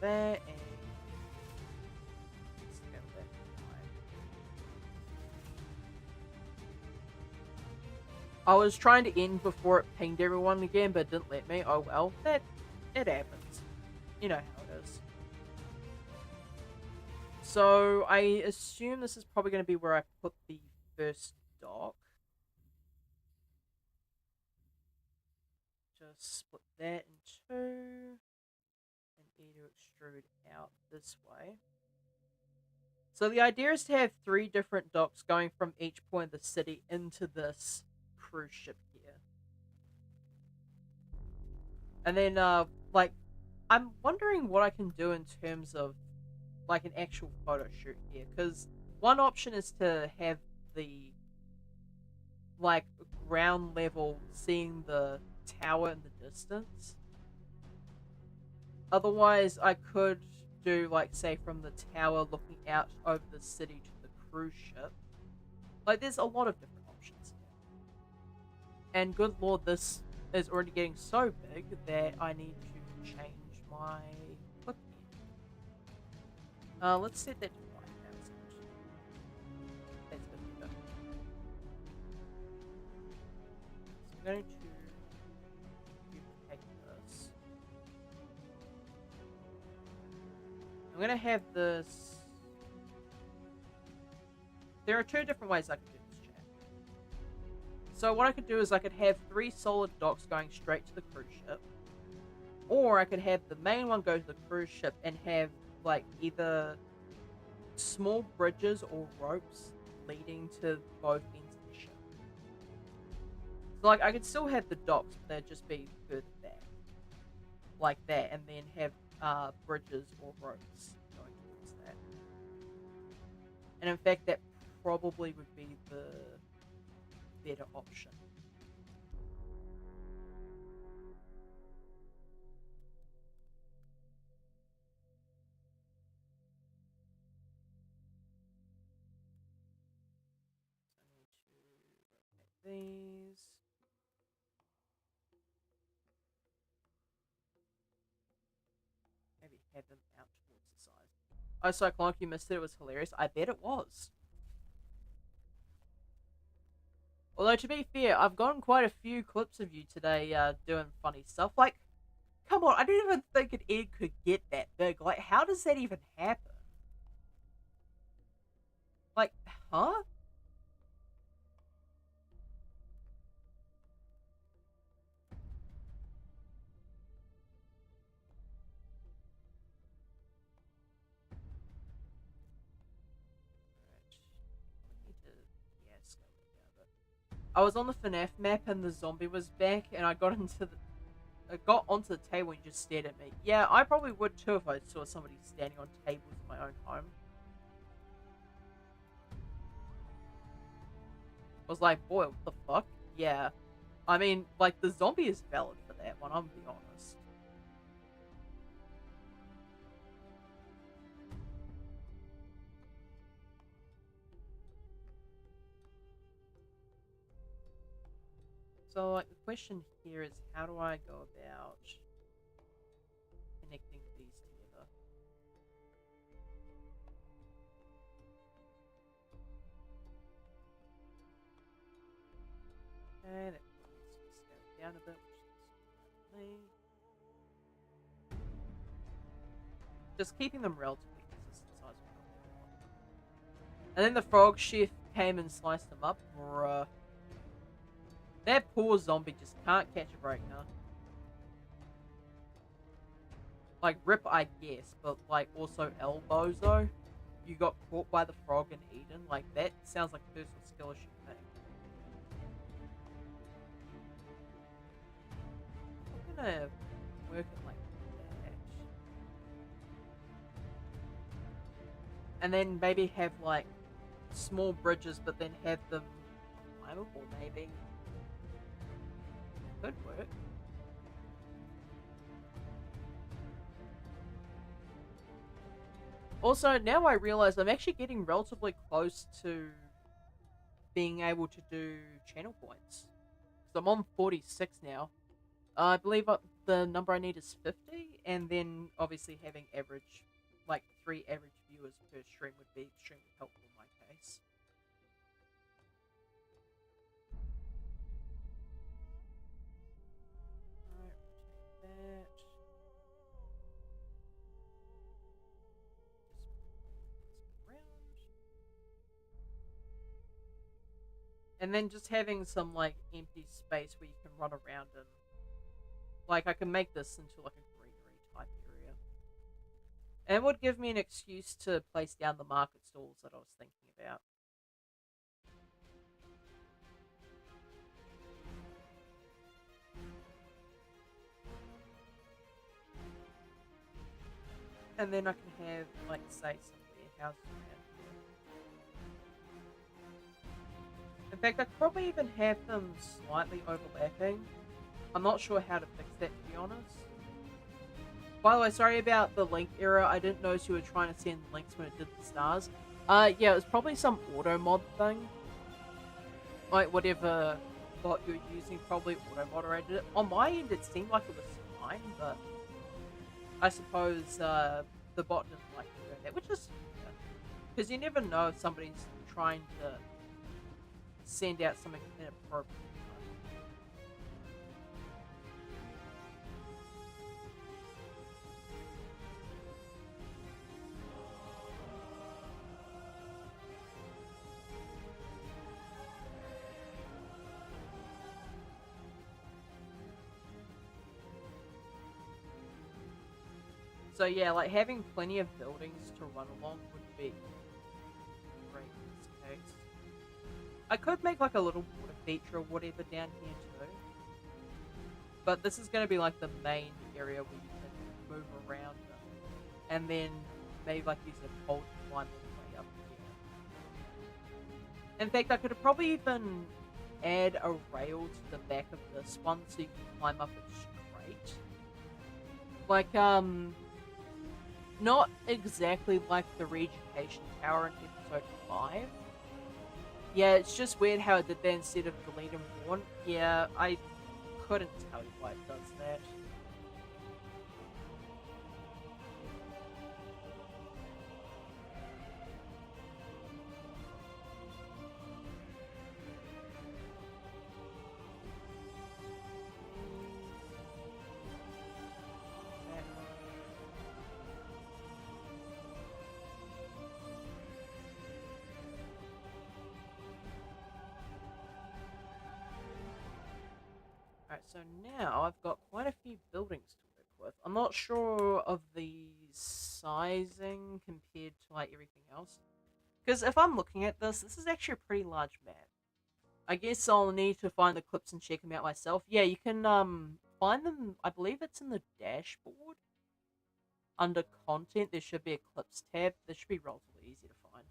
that and scale that to 5. I was trying to end before it pinged everyone again, but it didn't let me. Oh well, it happens. You know how it is. So I assume this is probably going to be where I put the first dock. Just split that in two and either extrude out this way. So the idea is to have 3 different docks going from each point of the city into this cruise ship here. And then, like, I'm wondering what I can do in terms of, like, an actual photo shoot here. Because one option is to have the, like, ground level seeing the tower in the distance. Otherwise, I could do, like, say, from the tower looking out over the city to the cruise ship. Like, there's a lot of different options here. And good lord, this is already getting so big that I need to change my clip here. Let's set that to 5,000. That's good to go. So I'm going to duplicate this. I'm going to have this... There are 2 different ways I can do this, chat. So what I could do is I could have 3 solid docks going straight to the cruise ship. Or I could have the main one go to the cruise ship and have, like, either small bridges or ropes leading to both ends of the ship. So, like, I could still have the docks, but they'd just be further back. Like that, and then have bridges or ropes going towards that. And in fact, that probably would be the better option. I need to rotate these. Maybe have them out towards the side. Oh, Cyclonic, you missed it. It was hilarious. I bet it was. Although, to be fair, I've gotten quite a few clips of you today doing funny stuff. Like, come on, I didn't even think an egg could get that big. Like, how does that even happen? Like, huh? I was on the FNAF map and the zombie was back, and I got onto the table and just stared at me. Yeah, I probably would too if I saw somebody standing on tables in my own home. I was like, boy, what the fuck? Yeah. I mean, like, the zombie is valid for that one, I'm gonna be honest. So, like, the question here is, how do I go about connecting these together? Okay, that needs to be scaled down a bit, which is just keeping them relatively consistent size. And then the frog chef came and sliced them up. Bruh. That poor zombie just can't catch a break, huh? Like, rip, I guess, but, like, also elbows, though. You got caught by the frog and eaten. Like, that sounds like a personal skill issue thing. I'm gonna work it like that. And then maybe have, like, small bridges, but then have them climbable, maybe. Could work. Also, now I realize I'm actually getting relatively close to being able to do channel points. So I'm on 46 now. I believe the number I need is 50, and then obviously having average, like 3 average viewers per stream would be extremely helpful in my case. Alright, rotate that. And then just having some like empty space where you can run around and like I can make this into like a greenery type area. And it would give me an excuse to place down the market stalls that I was thinking about. And then I can have like say some warehouses around here. In fact, I could probably even have them slightly overlapping. I'm not sure how to fix that, to be honest. By the way, sorry about the link error. I didn't notice you were trying to send links when it did the stars. Yeah, it was probably some auto mod thing. Like, whatever bot you're using probably auto-moderated it. On my end, it seemed like it was fine, but I suppose the bot didn't like doing that, which is... Because you never know if somebody's trying to send out something inappropriate. So yeah, like having plenty of buildings to run along would be great in this case. I could make like a little water feature or whatever down here too. But this is going to be like the main area where you can move around and then maybe like use a pole to climb all the way up here. In fact, I could have probably even add a rail to the back of this one so you can climb up it straight. Like, not exactly like the Reeducation Tower in episode 5. Yeah, it's just weird how it did that instead of delete and warn. Yeah, I couldn't tell you why it does that. Alright, so now I've got quite a few buildings to work with. I'm not sure of the sizing compared to like everything else. Because if I'm looking at this, this is actually a pretty large map. I guess I'll need to find the clips and check them out myself. Yeah, you can find them, I believe it's in the dashboard. Under content, there should be a clips tab. This should be relatively easy to find.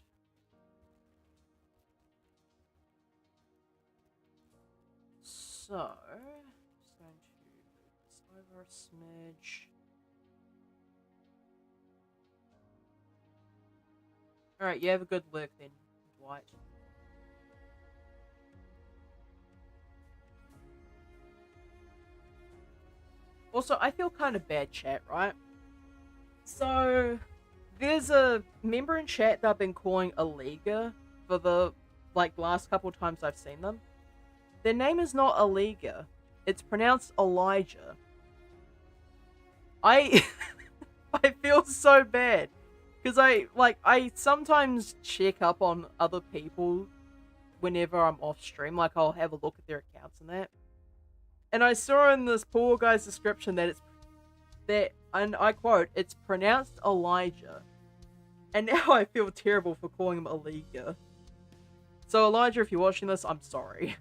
So, just going to move this over a smidge. Alright, you have a good look then, Dwight. Also, I feel kind of bad, chat, right? So, there's a member in chat that I've been calling Aliga for the, like, last couple times I've seen them. Their name is not Aliga. It's pronounced Elijah. I feel so bad. Because I sometimes check up on other people whenever I'm off stream. Like, I'll have a look at their accounts and that. And I saw in this poor guy's description that and I quote, it's pronounced Elijah. And now I feel terrible for calling him Aliga. So Elijah, if you're watching this, I'm sorry.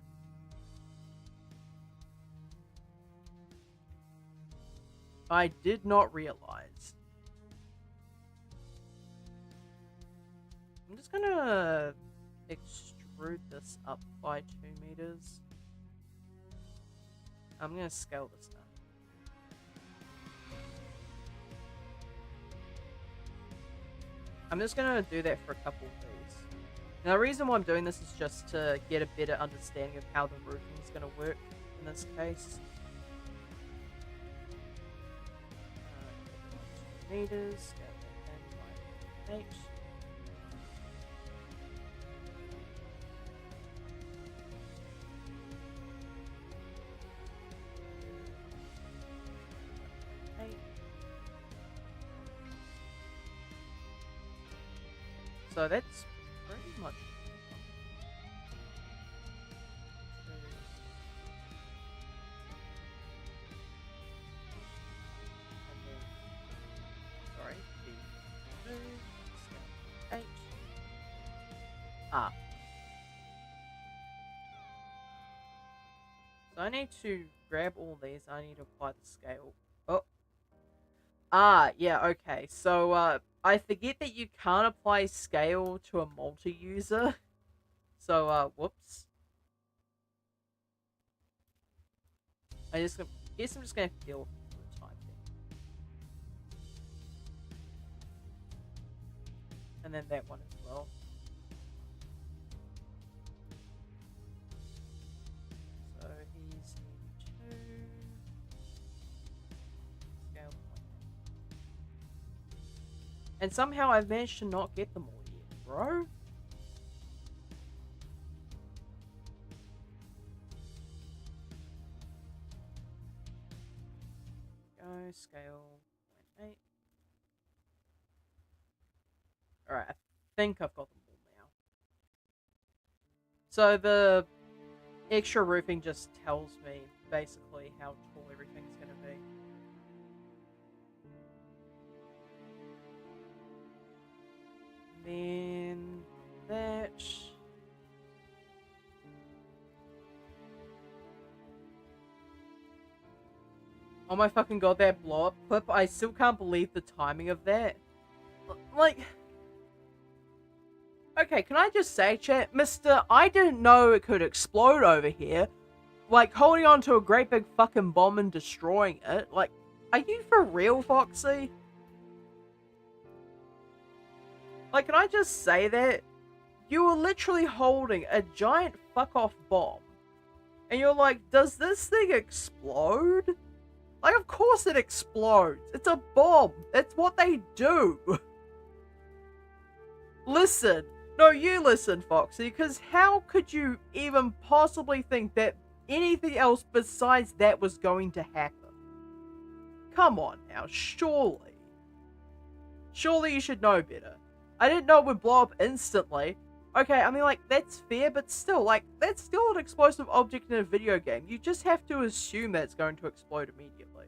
I did not realize. I'm just gonna extrude this up by 2 meters. I'm gonna scale this down. I'm just gonna do that for a couple of days. Now the reason why I'm doing this is just to get a better understanding of how the roofing is gonna work in this case. meters. Scale that in by 8. So that's pretty much. Sorry, scale 8. Ah. So I need to grab all these. I need to apply the scale. Oh. Ah, yeah, okay. So, I forget that you can't apply scale to a multi-user. So, whoops. Guess I'm just gonna feel for the time being. And then that one as well. So he's in 2. Scale 0.8. And somehow I've managed to not get them all yet, bro. Go, scale 0.8. Alright, I think I've got them all now. So the extra roofing just tells me basically how tall everything's going to be. Then that. Oh my fucking god, that blow up clip. I still can't believe the timing of that. Like. Okay, can I just say, chat, Mister, I didn't know it could explode over here. Like, holding on to a great big fucking bomb and destroying it. Like, are you for real, Foxy? Like, can I just say that? You were literally holding a giant fuck-off bomb. And you're like, does this thing explode? Like, of course it explodes. It's a bomb. That's what they do. Listen. No, you listen, Foxy, because how could you even possibly think that anything else besides that was going to happen? Come on now, surely. Surely you should know better. I didn't know it would blow up instantly. Okay, I mean, like, that's fair, but still, like, that's still an explosive object in a video game. You just have to assume that it's going to explode immediately.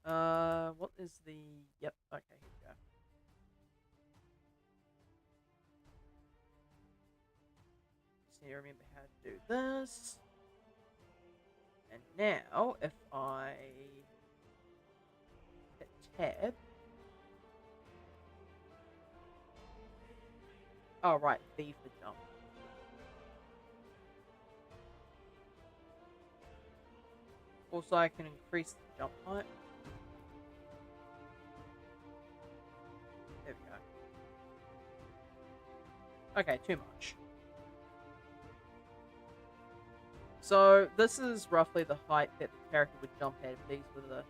What is the... Yep, okay, here we go. Just need to remember how to do this. And now, if I hit tab... Oh, right, V for jump. Also, I can increase the jump height. There we go. Okay, too much. So, this is roughly the height that the character would jump at if these were the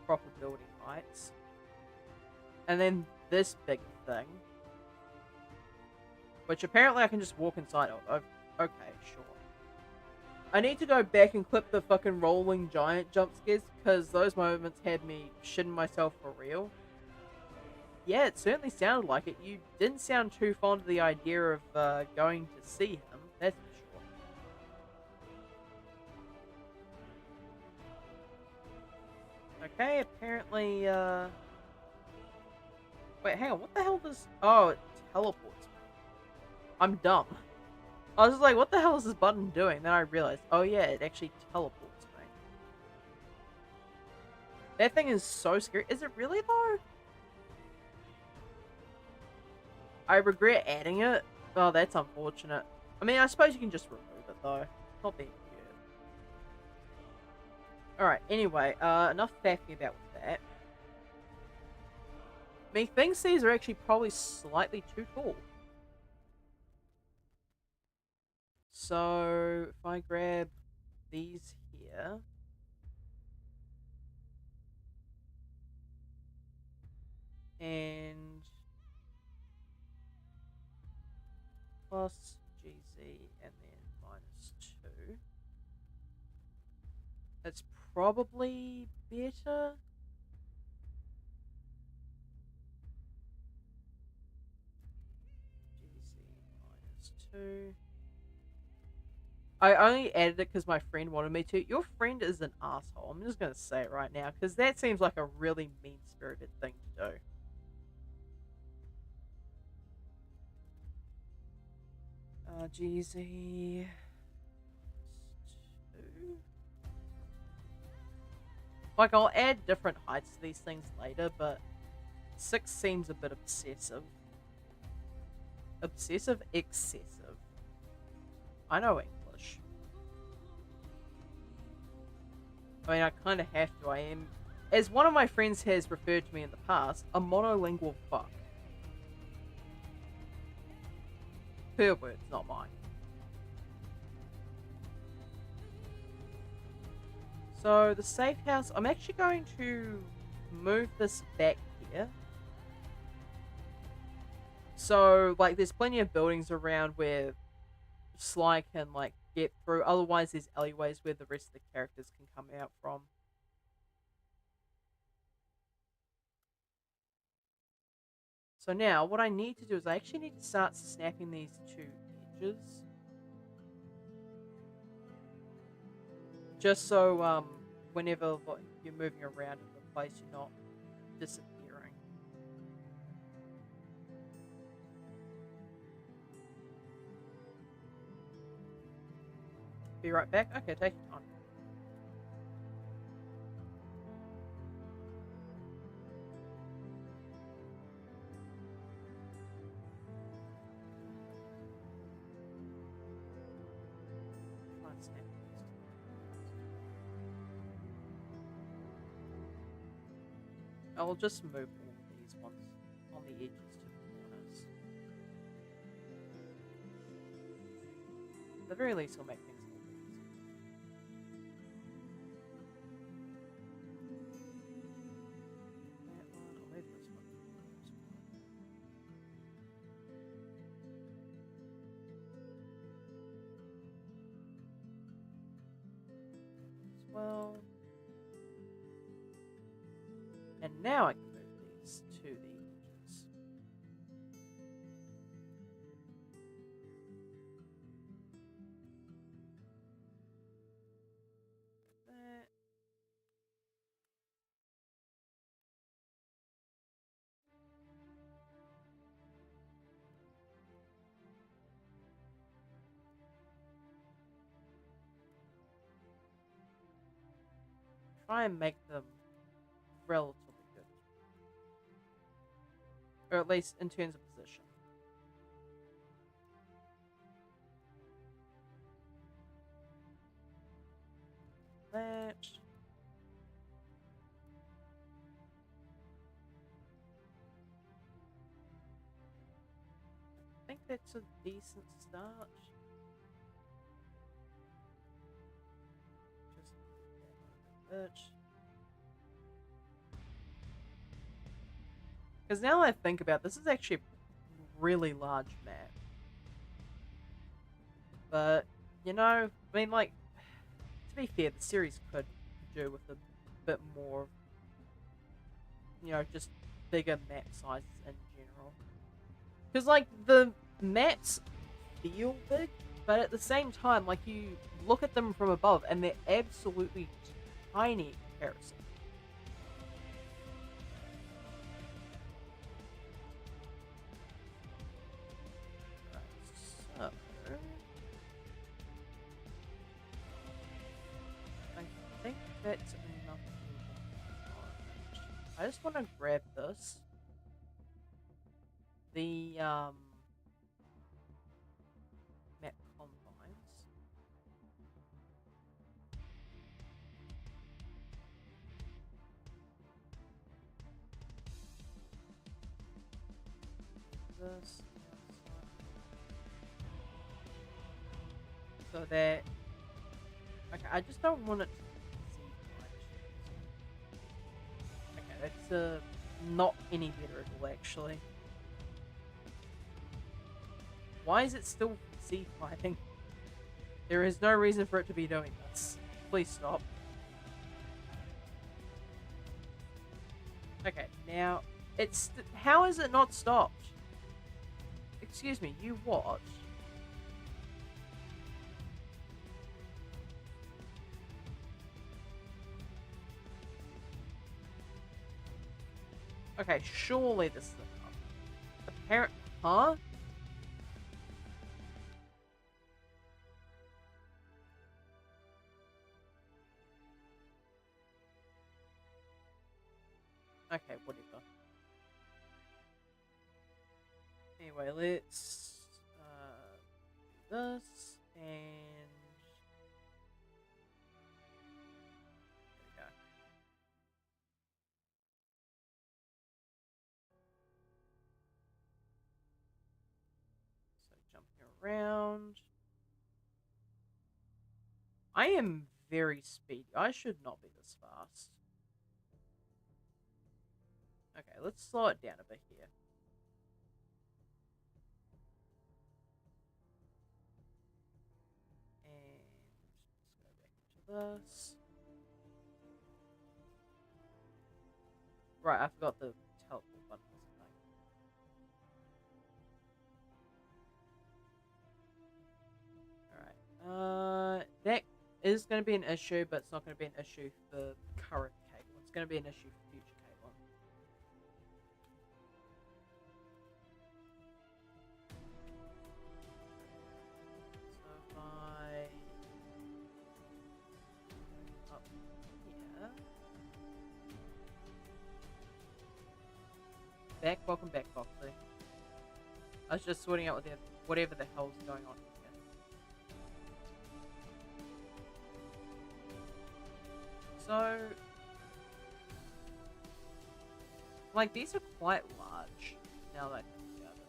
proper building heights. And then this big thing, which apparently I can just walk inside of. Okay, sure. I need to go back and clip the fucking rolling giant jump scares, because those moments had me shitting myself for real. Yeah, it certainly sounded like it. You didn't sound too fond of the idea of going to see him, that's for sure. Okay, apparently, Wait, hang on, what the hell does... Oh, it teleports me. I'm dumb. I was just like, what the hell is this button doing? Then I realized, oh yeah, it actually teleports me. That thing is so scary. Is it really, though? I regret adding it. Oh, that's unfortunate. I mean, I suppose you can just remove it, though. Not being weird. Alright, anyway, enough faffing about with that. Methinks these are actually probably slightly too tall. So, if I grab these here... and plus GZ and then -2. That's probably better. GZ -2. I only added it because my friend wanted me to. Your friend is an asshole. I'm just going to say it right now because that seems like a really mean spirited thing to do. GZ. Like, I'll add different heights to these things later, but 6 seems a bit obsessive. Obsessive? Excessive. I know English. I mean, I kind of have to. I am, as one of my friends has referred to me in the past, a monolingual fuck. Her words, not mine. So, the safe house, I'm actually going to move this back here. So, like, there's plenty of buildings around where Sly can, like, get through. Otherwise, there's alleyways where the rest of the characters can come out from. So now, what I need to do is I actually need to start snapping these 2 edges. Just so, whenever you're moving around in the place, you're not disappearing. Be right back. Okay, take your time. Try and snap these. I'll just move all these ones on the edges to the corners. At the very least, it'll make things a little bit easier. That one, I'll leave this one. As well. And now I can move these to the edges. That. Try and make them relatively good. Or at least in terms of position. That. I think that's a decent start. Just that a bit. Because now that I think about it, this is actually a really large map. But, you know, I mean, like, to be fair, the series could do with a bit more, you know, just bigger map sizes in general. Because, like, the maps feel big, but at the same time, like, you look at them from above and they're absolutely tiny in comparison. That's enough. I just want to grab this. The map confines. This. So that. Okay, I just don't want it to. Okay, that's a not any better at all, actually. Why is it still sea fighting? There is no reason for it to be doing this. Please stop. Okay, now it's how is it not stopped? Excuse me, you what? Okay, surely this is enough. Apparent, huh? Okay, whatever. Anyway, let's do this and there we go. So jumping around. I am very speedy. I should not be this fast. Okay, let's slow it down a bit here. And let's go back into this. Right, I forgot the teleport button was a thing. Alright. That is going to be an issue, but it's not going to be an issue for current Caitlyn. It's going to be an issue for future Caitlyn. So if I up here. Welcome back, Foxy. I was just sorting out whatever the hell's going on here. So, like, these are quite large, now that I think about it.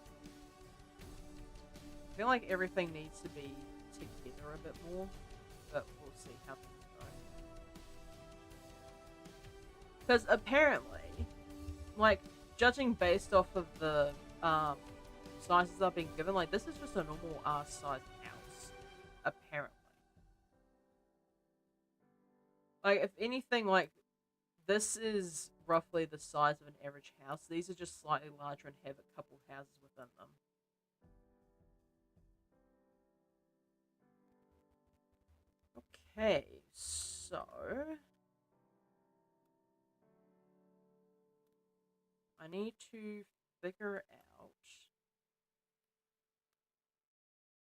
I feel like everything needs to be together a bit more, but we'll see how things go. Because apparently, like, judging based off of the sizes I've been given, like, this is just a normal sized house, apparently. Like, if anything, like, this is roughly the size of an average house. These are just slightly larger and have a couple houses within them. Okay, so I need to figure out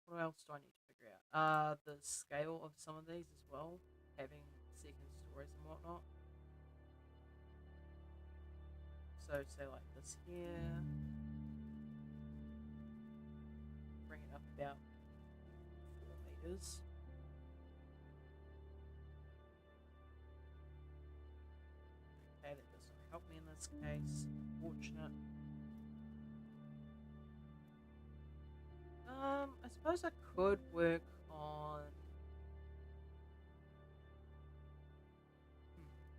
what else do I need to figure out? The scale of some of these as well, having second stories and whatnot. So say like this here, bring it up about 4 meters. Okay, that does not help me in this case. Unfortunate. I suppose I could work on.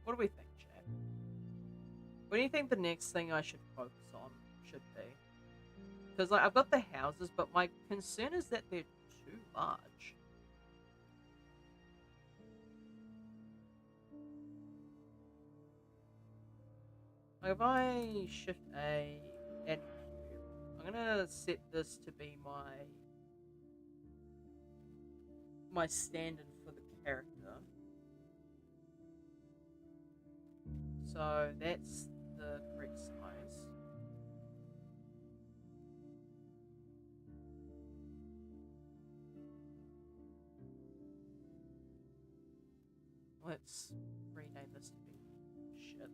What do we think, Chad? What do you think the next thing I should focus on should be? Because like I've got the houses, but my concern is that they're too large. Like if I shift A and cube, I'm gonna set this to be my standard for the character. So that's the correct size. Let's rename this to be ship.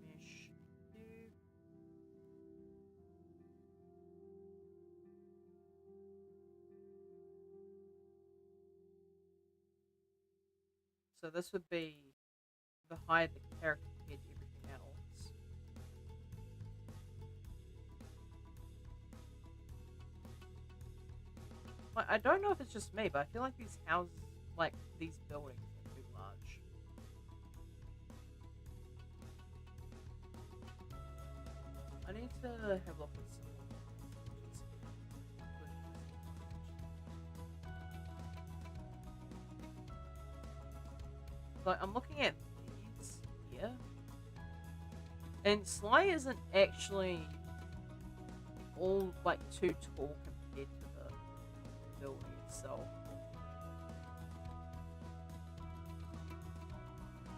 Mesh cube. So this would be the higher the character compared to everything else. Like, I don't know if it's just me, but I feel like these houses like, these buildings are too large. I need to have a look at some like, I'm looking at these here, and Sly isn't actually all like too tall compared to the building itself.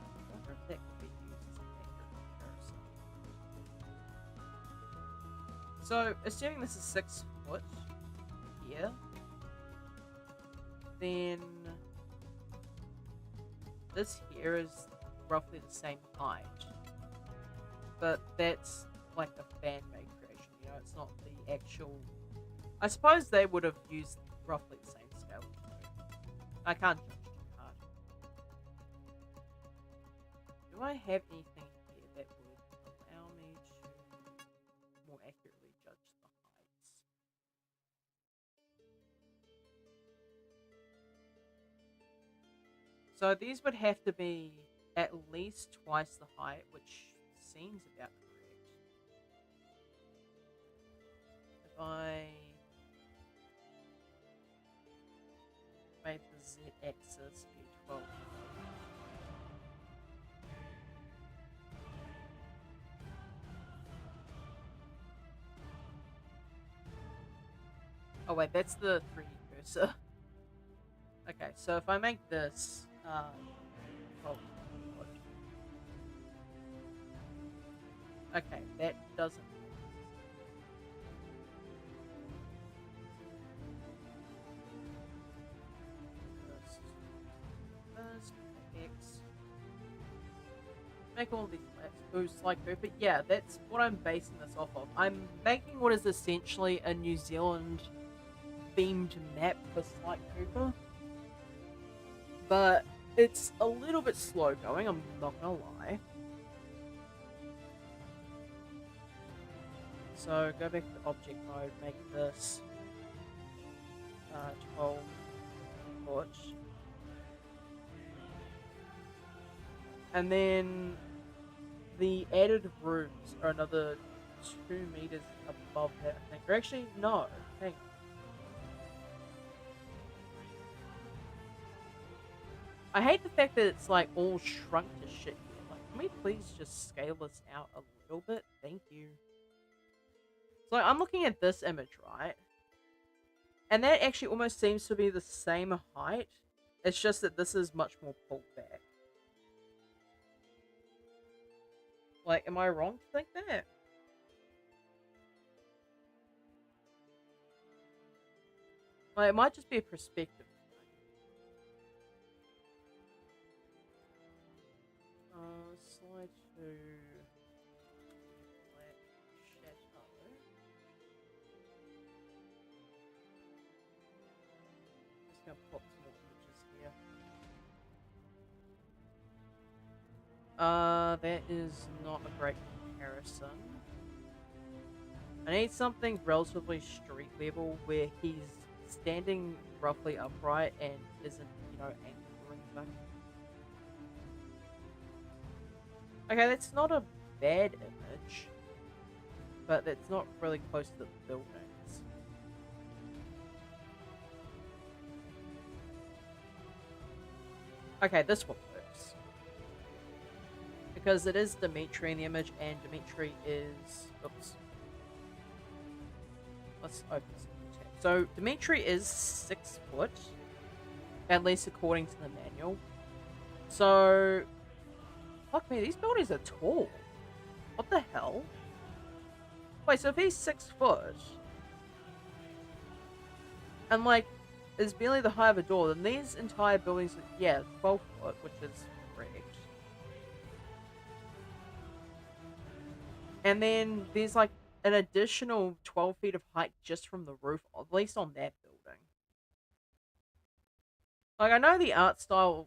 I wonder if that could be used as an accurate comparison. So, assuming this is 6 foot here, then this here is roughly the same height, but that's like a fan-made creation, you know, it's not the actual... I suppose they would have used roughly the same scale. I can't judge too hard. Do I have anything here that would allow me to more accurately judge the heights? So these would have to be at least twice the height, which seems about correct. If I made the z-axis be 12. Oh wait, that's the 3D cursor. Okay, so if I make this 12. Okay, that doesn't. X. Make all these maps boost like her, but yeah, that's what I'm basing this off of. I'm making what is essentially a New Zealand themed map for Sly Cooper, but it's a little bit slow going, I'm not gonna lie. So go back to object mode, make this 12 foot. And then the added rooms are another 2 meters above that, I think. Or actually, no, hang on. I hate the fact that it's like all shrunk to shit here. Like, can we please just scale this out a little bit? Thank you. So I'm looking at this image, right? And that actually almost seems to be the same height. It's just that this is much more pulled back. Like, am I wrong to think that? Like, it might just be a perspective. Slide to black shadow. Just gonna pop some more images here. That is not a great comparison. I need something relatively street level where he's standing roughly upright and isn't, you know, angled or anything. Okay, that's not a bad image, but that's not really close to the buildings. Okay, this one works. Because it is Dimitri in the image, and Dimitri is... Oops. Let's open this tab. So, Dimitri is 6 foot, at least according to the manual. So... Fuck me, these buildings are tall. What the hell? Wait, so if he's 6 foot, and like, is barely the height of a door, then these entire buildings are, yeah, 12 foot, which is correct. And then there's like an additional 12 feet of height just from the roof, at least on that building. Like, I know the art style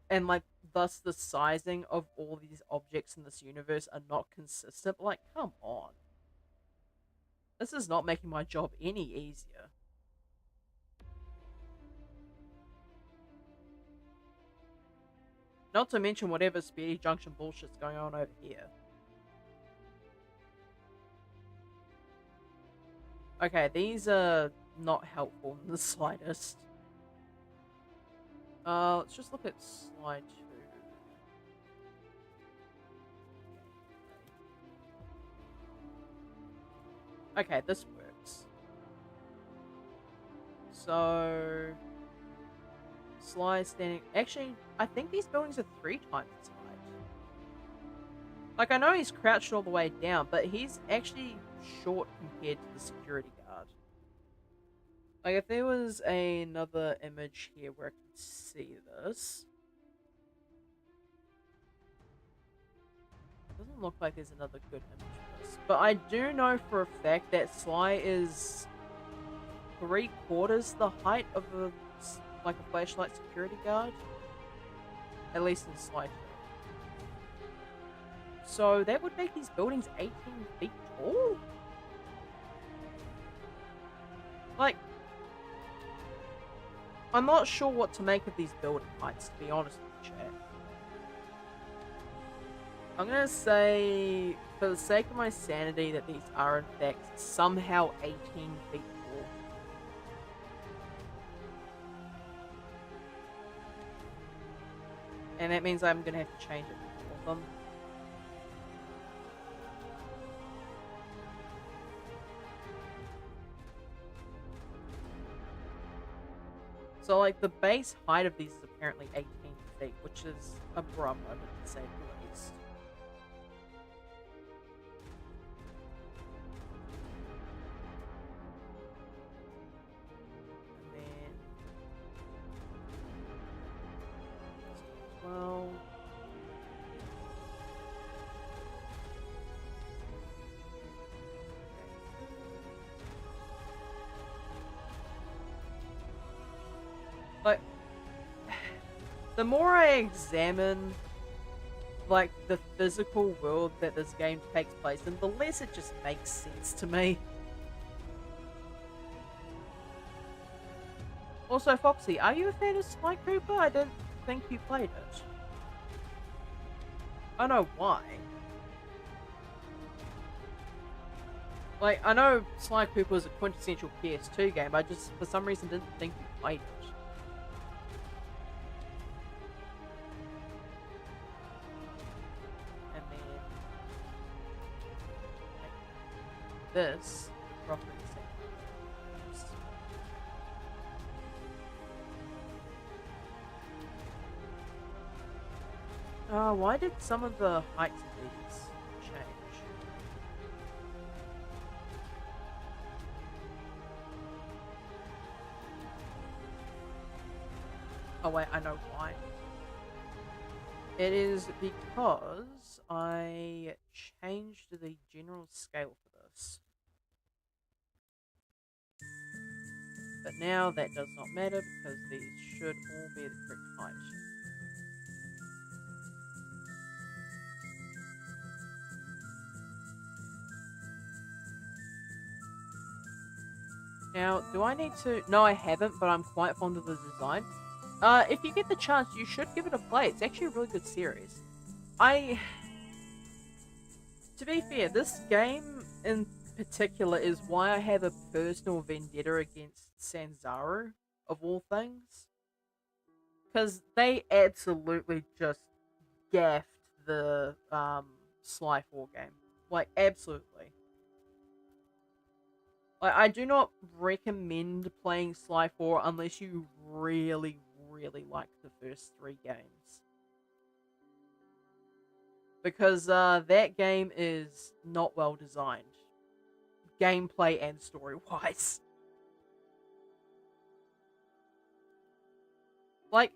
and like thus the sizing of all these objects in this universe are not consistent, but like, come on. This is not making my job any easier. Not to mention whatever Speedy Junction bullshit's going on over here. Okay, these are not helpful in the slightest. Let's just look at slide 2. Okay, this works. So, Sly standing. Actually, I think these buildings are 3 times its height. Like, I know he's crouched all the way down, but he's actually short compared to the security guard. Like, if there was another image here where I could see this. Doesn't look like there's another good image for this. But I do know for a fact that Sly is 3/4 the height of a flashlight security guard. At least in Sly 2. So that would make these buildings 18 feet tall? Like, I'm not sure what to make of these building heights, to be honest with you, chat. I'm gonna say, for the sake of my sanity, that these are in fact somehow 18 feet tall. And that means I'm gonna have to change it for them. So, like, the base height of these is apparently 18 feet, which is a bruh moment, to say the least. And then... 12... Like, the more I examine, like, the physical world that this game takes place in, the less it just makes sense to me. Also, Foxy, are you a fan of Sly Cooper? I didn't think you played it. I know why. Like, I know Sly Cooper was a quintessential PS2 game, I just, for some reason, didn't think you played it. This roughly the same. Why did some of the heights of these change? Oh wait, I know why. It is because I changed the general scale for this. But now that does not matter because these should all be the correct height. Now, do I need to... No, I haven't, but I'm quite fond of the design. If you get the chance, you should give it a play. It's actually a really good series. To be fair, this game in particular is why I have a personal vendetta against Sanzaru, of all things. Because they absolutely just gaffed the Sly 4 game. Like, absolutely. Like, I do not recommend playing Sly 4 unless you really, really like the first 3 games. Because that game is not well designed. Gameplay and story-wise. Like,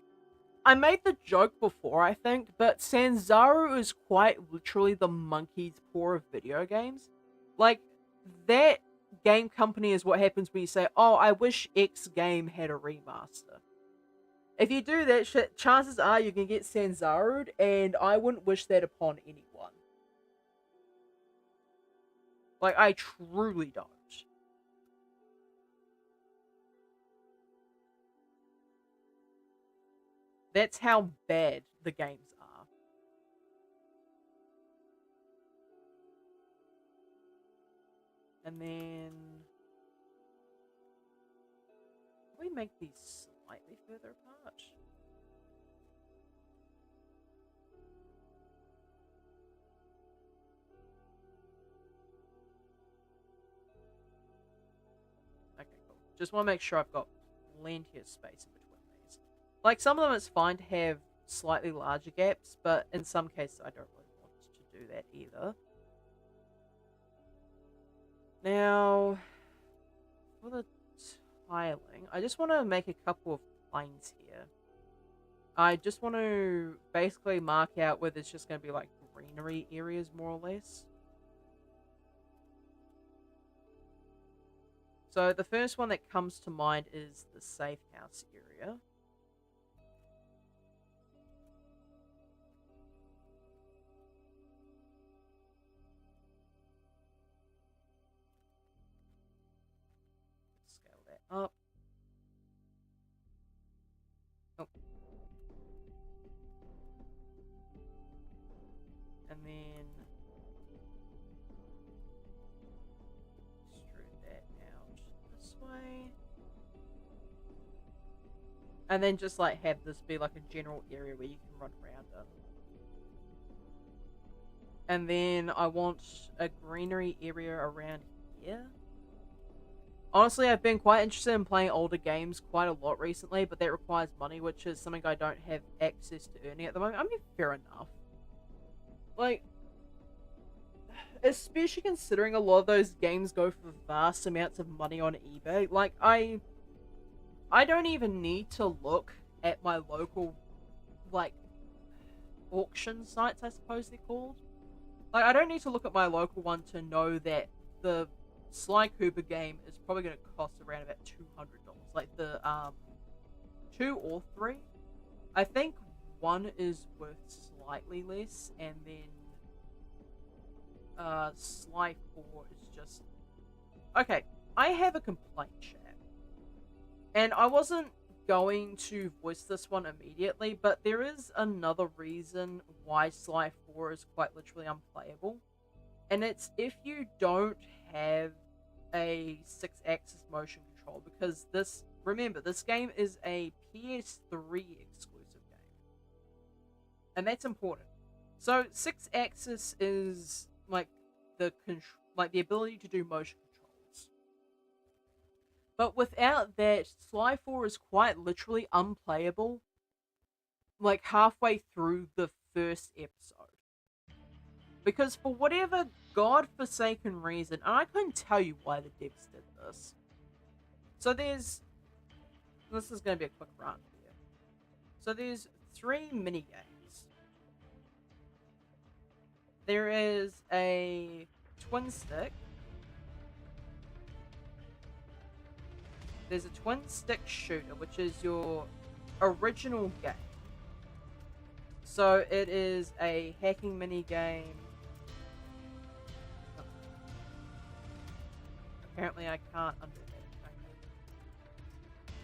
I made the joke before, I think, but Sanzaru is quite literally the monkey's paw of video games. Like, that game company is what happens when you say, oh, I wish X game had a remaster. If you do that shit, chances are you can get Sanzaru'd, and I wouldn't wish that upon anyone. Like, I truly don't. That's how bad the games are. And then we make these slightly further apart. Okay, cool. Just want to make sure I've got plenty of space in between these. Like, some of them it's fine to have slightly larger gaps, but in some cases I don't really want to do that either. Now, for the tiling, I just want to make a couple of planes here. I just want to basically mark out where there's just going to be like greenery areas, more or less. So the first one that comes to mind is the safe house area. Scale that up. Oh. And then extrude that out this way. And then just like have this be like a general area where you can run around it. And then I want a greenery area around here. Honestly, I've been quite interested in playing older games quite a lot recently, but that requires money, which is something I don't have access to earning at the moment. I mean, fair enough. Like, especially considering a lot of those games go for vast amounts of money on eBay. Like, I don't even need to look at my local, like, auction sites, I suppose they're called. Like, I don't need to look at my local one to know that the Sly Cooper game is probably going to cost around about $200. Like, the, 2 or 3. I think 1 is worth slightly less, and then, Sly 4 is just... Okay, I have a complaint, chat. And I wasn't going to voice this one immediately, but there is another reason why Sly 4 is quite literally unplayable. And it's if you don't have a 6-axis motion control, because remember, this game is a PS3 exclusive game. And that's important. So 6-axis is like the ability to do motion controls. But without that, Sly 4 is quite literally unplayable, like halfway through the first episode. Because for whatever godforsaken reason, and I couldn't tell you why the devs did this. So this is going to be a quick run here. So there's 3 minigames. There is a twin stick. There's a twin stick shooter, which is your original game. So it is a hacking mini game. Apparently I can't undo that. Okay.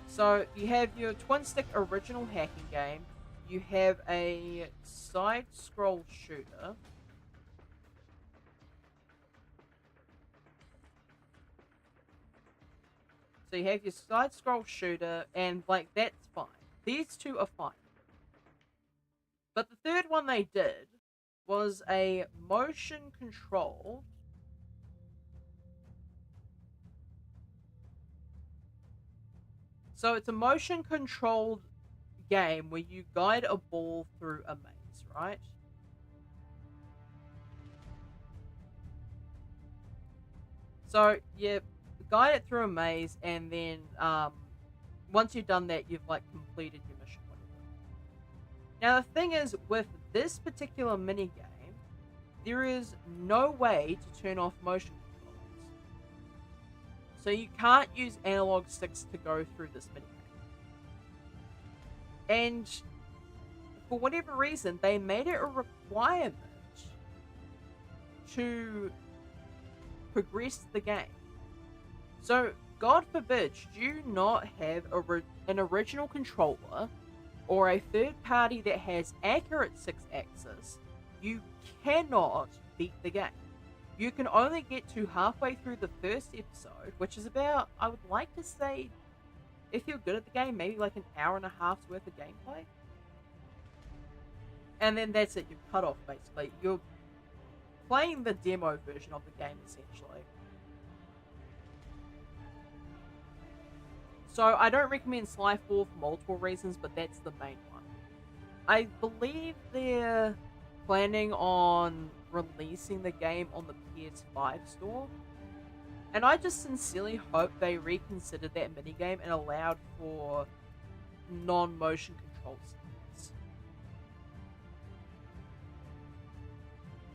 So you have your twin stick original hacking game. You have a side scroll shooter. So you have your side scroll shooter, and like that's fine. These 2 are fine. But the third one they did was a motion control. So it's a motion controlled game where you guide a ball through a maze, right? So you guide it through a maze, and then once you've done that, you've like completed your mission. Now the thing is, with this particular minigame, there is no way to turn off motion controls. So you can't use analog sticks to go through this minigame. And for whatever reason, they made it a requirement to progress the game. So God forbid, you not have an original controller or a third party that has accurate 6-axis, you cannot beat the game. You can only get to halfway through the first episode, which is about, I would like to say, if you're good at the game, maybe like an hour and a half's worth of gameplay. And then that's it, you're cut off basically. You're playing the demo version of the game essentially. So I don't recommend Sly 4 for multiple reasons, but that's the main one. I believe they're planning on releasing the game on the PS5 store. And I just sincerely hope they reconsidered that minigame and allowed for non-motion control settings.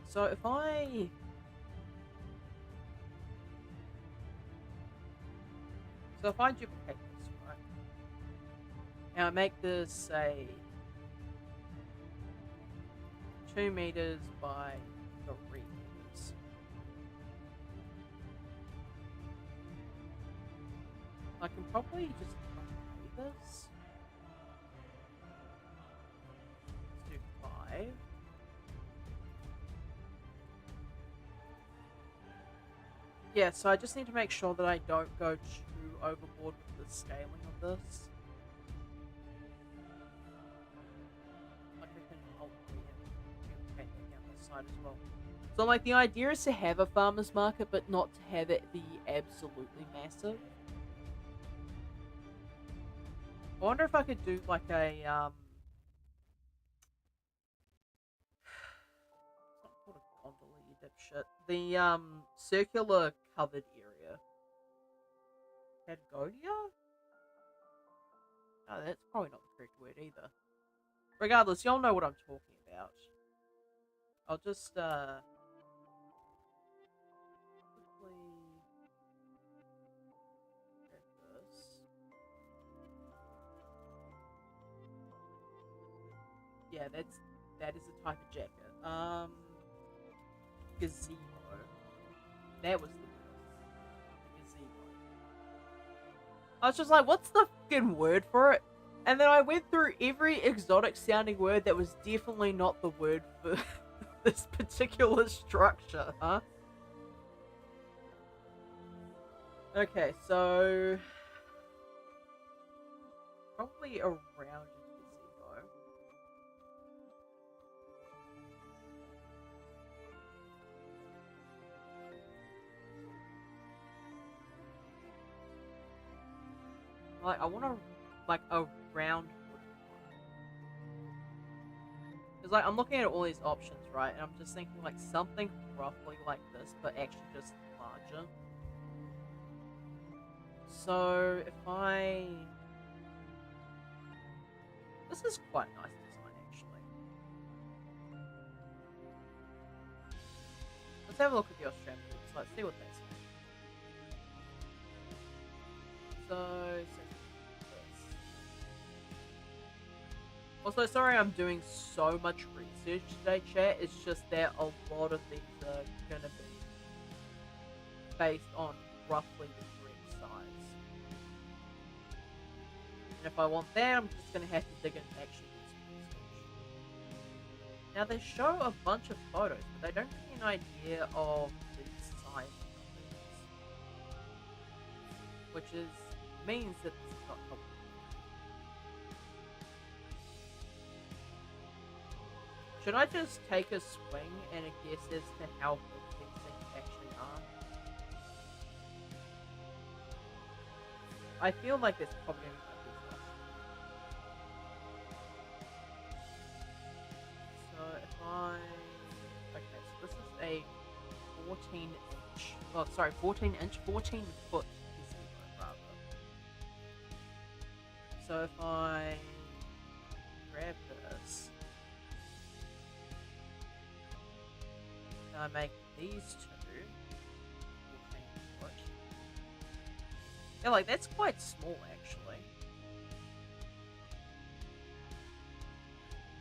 So if I duplicate this, right? Now I make this, say, 2 meters by 3 meters. I can probably just copy this. Let's do 5. Yeah, so I just need to make sure that I don't go too overboard with the scaling of this. Like I can duplicate that down this side as well. So like the idea is to have a farmer's market, but not to have it be absolutely massive. I wonder if I could do like a not called a gondola, you dipshit. The circular covered area. Patagonia? Oh, that's probably not the correct word either. Regardless, y'all know what I'm talking about. I'll just quickly grab this. Yeah, that is a type of jacket. Gazebo. That was the word. Gazebo. I was just like, what's the fucking word for it? And then I went through every exotic sounding word that was definitely not the word for this particular structure, huh? Okay, so probably around a gazebo. Like, I want to, like, a round wooden one. Because, like, I'm looking at all these options, right? And I'm just thinking, like, something roughly like this, but actually just larger. So, if I... This is quite a nice design, actually. Let's have a look at the Australian books. Let's see what they say. So this. Also, sorry I'm doing so much research today, chat. It's just that a lot of these are going to be based on roughly the correct size. And if I want that, I'm just going to have to dig in and actually do some research. Now, they show a bunch of photos, but they don't give me an idea of the size of these. Which means that this is not helpful. Should I just take a swing and a guess as to how big these things actually are? I feel like this is probably going to be my business. So if I... Okay, so this is a 14-inch... Oh, sorry, 14-inch, 14-foot gazebo, rather. So if I grab this... I make these two 14 foot. Yeah, like that's quite small actually.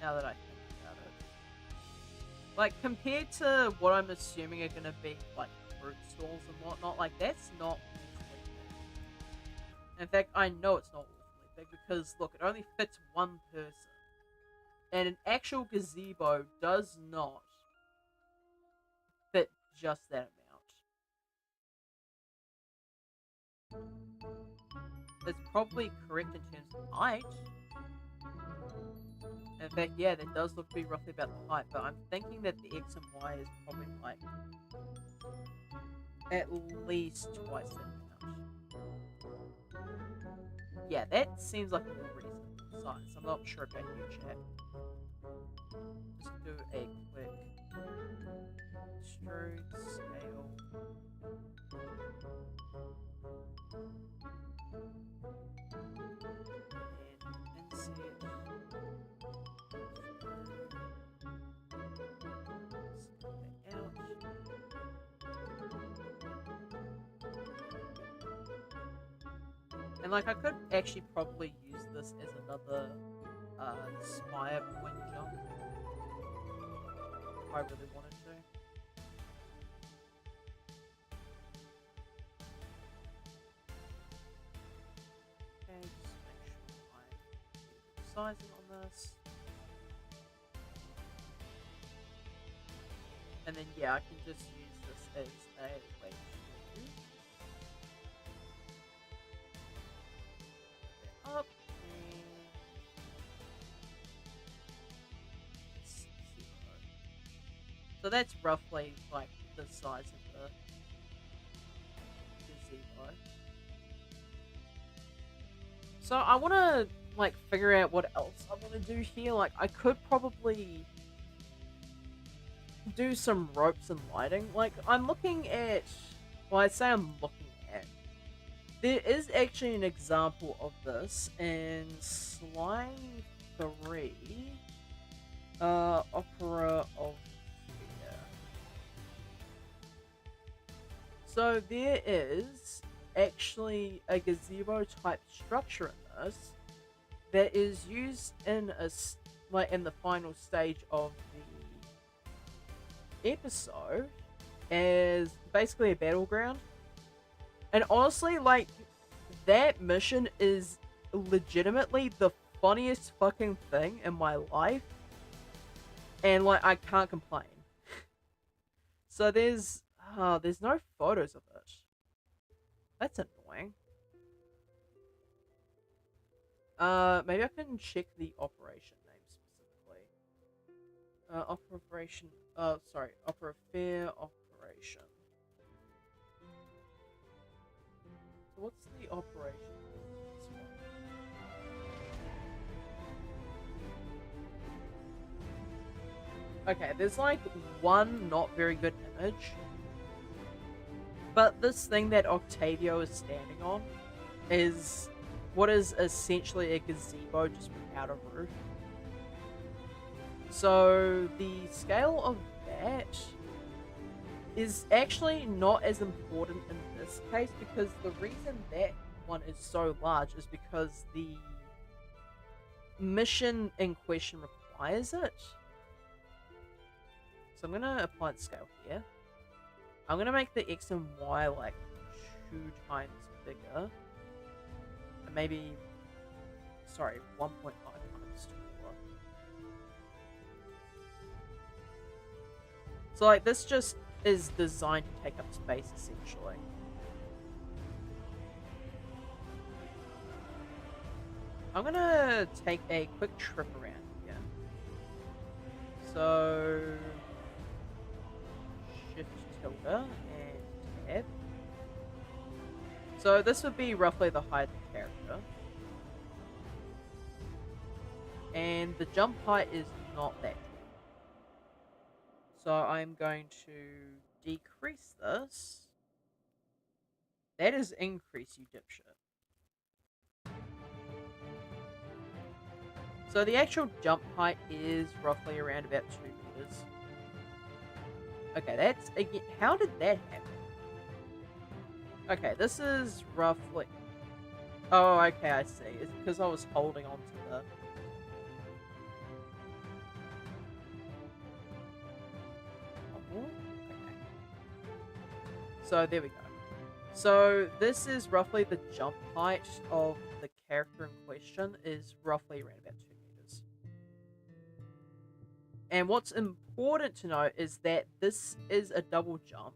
Now that I think about it. Like compared to what I'm assuming are gonna be like fruit stalls and whatnot, like that's not really big. In fact, I know it's not awfully big because, look, it only fits one person. And an actual gazebo does not fit just that amount. It's probably correct in terms of height. In fact, yeah, that does look to be roughly about the height, but I'm thinking that the X and Y is probably like at least twice that amount. Yeah, that seems like a more reasonable size. I'm not sure about you, chat. Just do a quick extrude scale. And inset. Snip that out. And like I could actually probably use this as another spire point jump if I really wanted to. Okay, just make sure I get the sizing on this. And then yeah, I can just use this as a way to up and so that's roughly like the size of the gazebo. So I want to like figure out what else I want to do here. Like I could probably do some ropes and lighting. Like I'm looking at, well, I say I'm looking at. There is actually an example of this in Sly 3, Opera of Fear. So there is actually a gazebo type structure in this that is used in in the final stage of the episode as basically a battleground. And honestly, like, that mission is legitimately the funniest fucking thing in my life. And, like, I can't complain. So there's no photos of it. That's annoying. Maybe I can check the operation name specifically. Opera Fair Operation. So what's the operation for this one? Okay, there's like one not very good image. But this thing that Octavio is standing on is what is essentially a gazebo just without a roof. So the scale of that is actually not as important in this case because the reason that one is so large is because the mission in question requires it. So I'm going to apply the scale here. I'm going to make the X and Y like 2 times bigger. And maybe, 1.5 times taller. So like this just is designed to take up space essentially. I'm going to take a quick trip around here. So shift tilde and tab. So this would be roughly the height of the character. And the jump height is not that tall. So I'm going to decrease this. That is increase, you dipshit. So the actual jump height is roughly around about 2 meters. Okay, that's again. How did that happen? Okay, this is roughly. Oh, okay, I see. It's because I was holding on to the. Oh, okay. So there we go. So this is roughly the jump height of the character in question is roughly around about 2 meters. And what's important to note is that this is a double jump.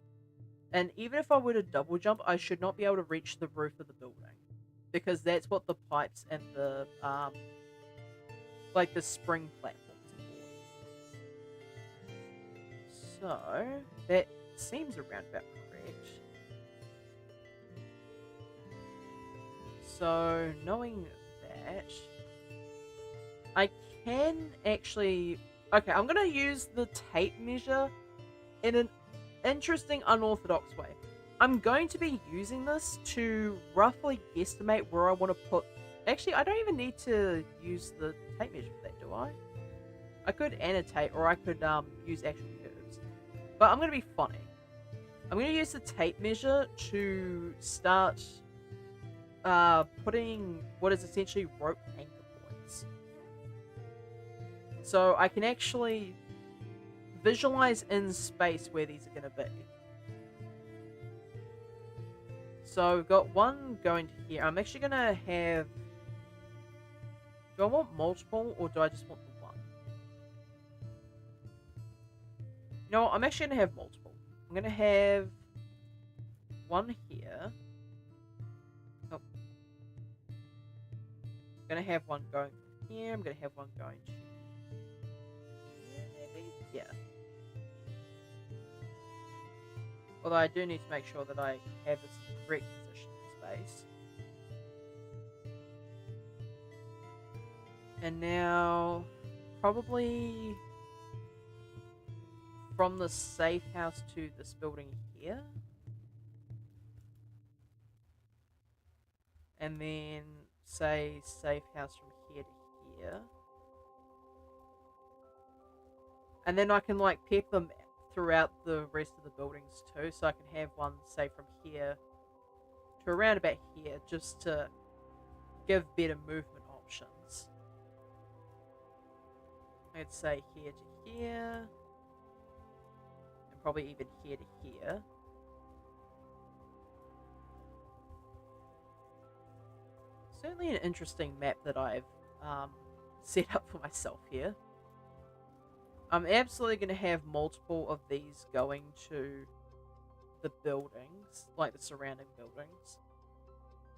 And even if I were to double jump, I should not be able to reach the roof of the building. Because that's what the pipes and the like the spring platforms are for. So that seems around about correct. So knowing that, I can actually... Okay, I'm going to use the tape measure in an interesting, unorthodox way. I'm going to be using this to roughly guesstimate where I want to put... Actually, I don't even need to use the tape measure for that, do I? I could annotate, or I could use actual curves. But I'm going to be funny. I'm going to use the tape measure to start putting what is essentially rope anchor points. So I can actually visualize in space where these are going to be. So we've got one going to here. I'm actually going to have... Do I want multiple or do I just want the one? You know what? I'm actually going to have multiple. I'm going to have one here. Oh. I'm going to have one going from here. I'm going to have one going to here, maybe? Yeah. Although I do need to make sure that I have this in the correct position in space. And now, probably from the safe house to this building here. And then, say, safe house from here to here. And then I can, like, pep them throughout the rest of the buildings too, so I can have one, say, from here to around about here, just to give better movement options. I'd say here to here, and probably even here to here. Certainly an interesting map that I've set up for myself here. I'm absolutely going to have multiple of these going to the buildings, like the surrounding buildings.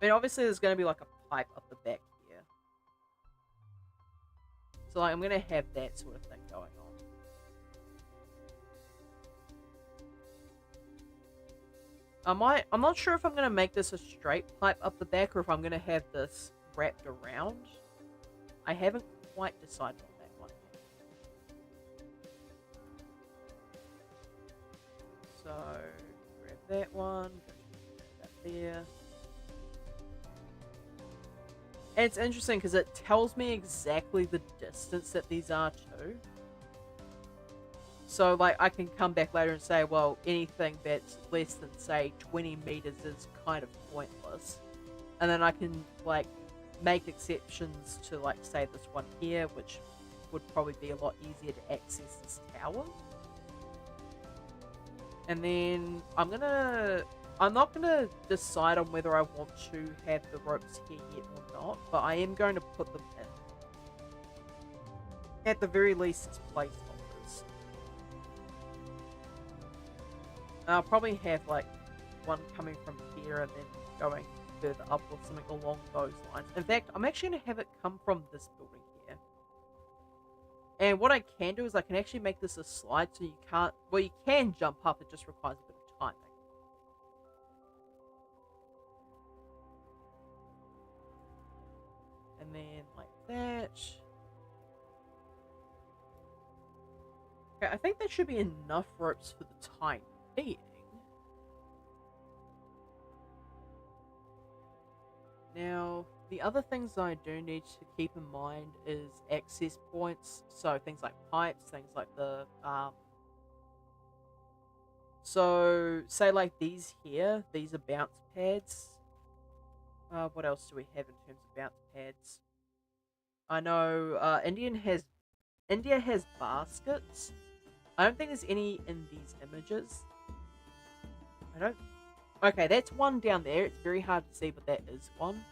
I mean, obviously there's going to be like a pipe up the back here. So like, I'm going to have that sort of thing going on. I'm not sure if I'm going to make this a straight pipe up the back or if I'm going to have this wrapped around. I haven't quite decided on that one yet. So, grab that one, grab that there. And it's interesting because it tells me exactly the distance that these are too. So, like, I can come back later and say, well, anything that's less than, say, 20 meters is kind of pointless. And then I can, like, make exceptions to, like, say, this one here, which would probably be a lot easier to access this tower. And then I'm not gonna decide on whether I want to have the ropes here yet or not, but I am going to put them in. At the very least, it's placeholders. I'll probably have like one coming from here and then going further up or something along those lines. In fact, I'm actually going to have it come from this building here. And what I can do is I can actually make this a slide so you can't... Well, you can jump up, it just requires a bit of timing. And then like that. Okay, I think that should be enough ropes for the time being. Now, the other things I do need to keep in mind is access points. So things like pipes, things like the... So, say like these here, these are bounce pads. What else do we have in terms of bounce pads? I know India has baskets. I don't think there's any in these images. I don't Okay, that's one down there. It's very hard to see, but that is one.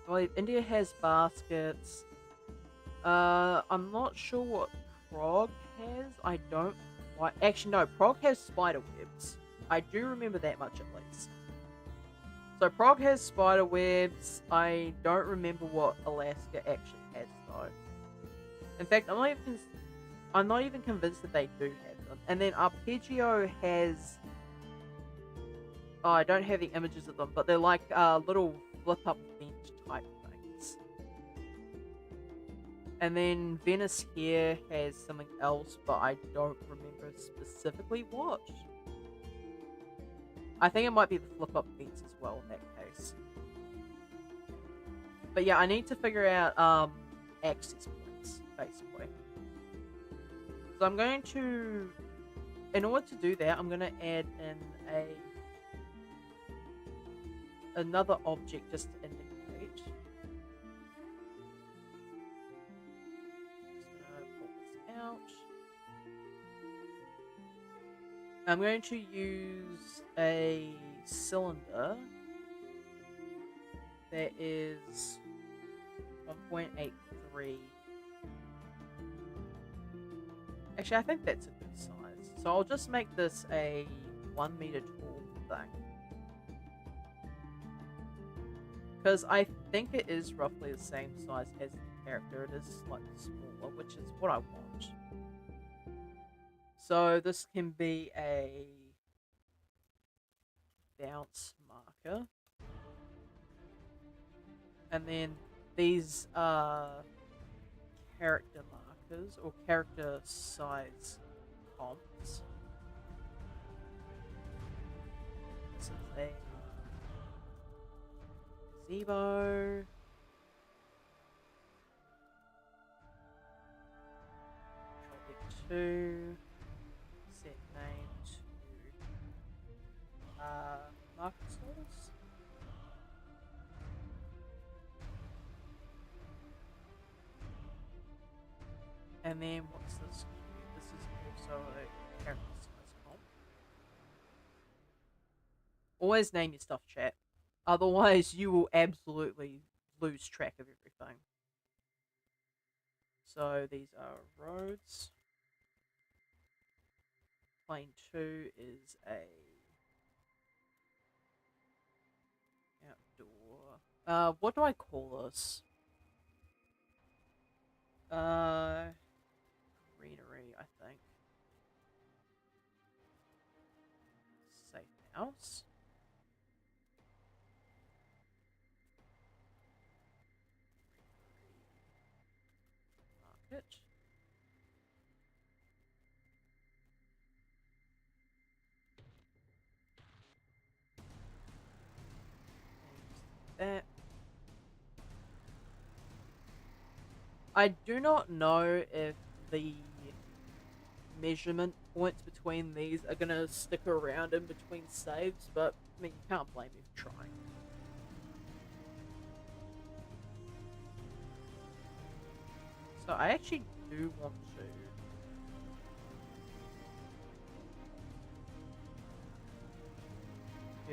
Well, India has baskets. I'm not sure what Prague has. I don't quite. Actually, no. Prague has spider webs. I do remember that much at least. So Prague has spider webs. I don't remember what Alaska actually has though. In fact, I'm not even convinced that they do have them. And then Arpeggio has. Oh, I don't have the images of them, but they're like little flip up vent type things. And then Venice here has something else, but I don't remember specifically what. I think it might be the flip up vents as well in that case. But yeah, I need to figure out access points, basically. So I'm going to, in order to do that, I'm going to add in another object just to indicate. Just going to pull this out. I'm going to use a cylinder that is 1.83. Actually, I think that's a good size. So I'll just make this a 1 meter tall thing. Because I think it is roughly the same size as the character. It is slightly smaller, which is what I want. So this can be a bounce marker. And then these are character markers or character size comps. This is a gazebo. Control F2. Set name to marker source. And then what's this? This is also a character size comp. Always name your stuff, chat. Otherwise, you will absolutely lose track of everything. So these are roads. Plane 2 is a outdoor. What do I call this? Greenery, I think. Safe house. Market. That. I do not know if the measurement points between these are going to stick around in between saves, but I mean, you can't blame me for trying. So I actually do want to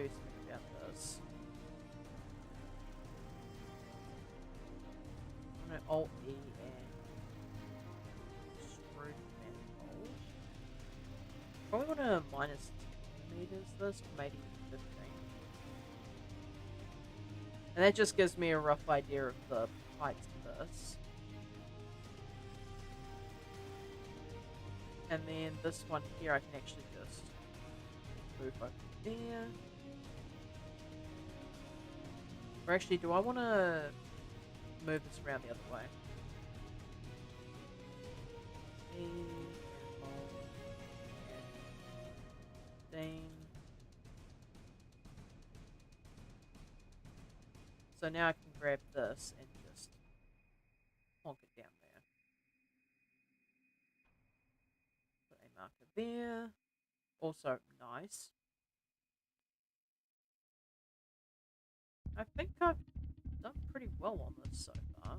do something about this. I'm going to Alt-E and extrude manifold. Probably want to minus 10 meters this, maybe 15. And that just gives me a rough idea of the heights of this. And then this one here I can actually just move over there. Or actually, do I want to move this around the other way? So now I can grab this and just plonk it down there. Put a marker there. Also nice. I think I've done pretty well on this so far.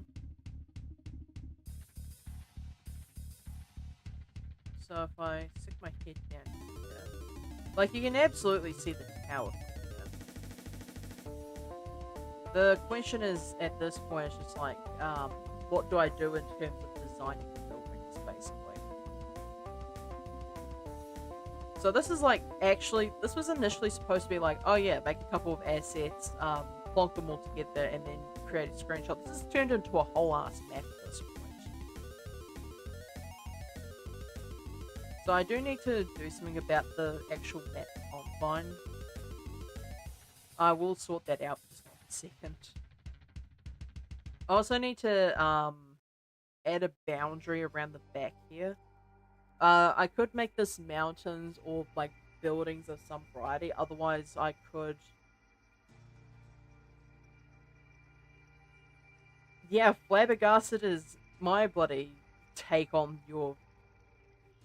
So if I stick my head down here, Like, you can absolutely see the tower. The question is, at this point, it's just like, what do I do in terms of designing the buildings, basically? So this is like, actually, this was initially supposed to be like, oh yeah, make a couple of assets, plonk them all together, and then create a screenshot. This has turned into a whole ass map at this point. So I do need to do something about the actual map confine. I will sort that out just in a second. I also need to add a boundary around the back here. I could make this mountains or like buildings of some variety. Otherwise, I could. Yeah, flabbergasted is my bloody take on your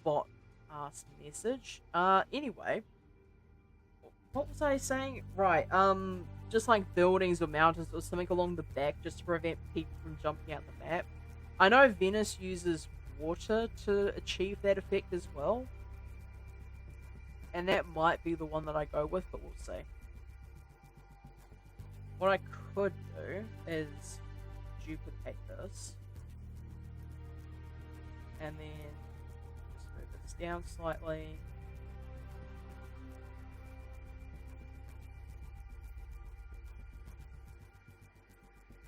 bot ass message. Anyway, what was I saying? Right, just like buildings or mountains or something along the back just to prevent people from jumping out the map. I know Venice uses water to achieve that effect as well. And that might be the one that I go with, but we'll see. What I could do is duplicate this. And then just move this down slightly.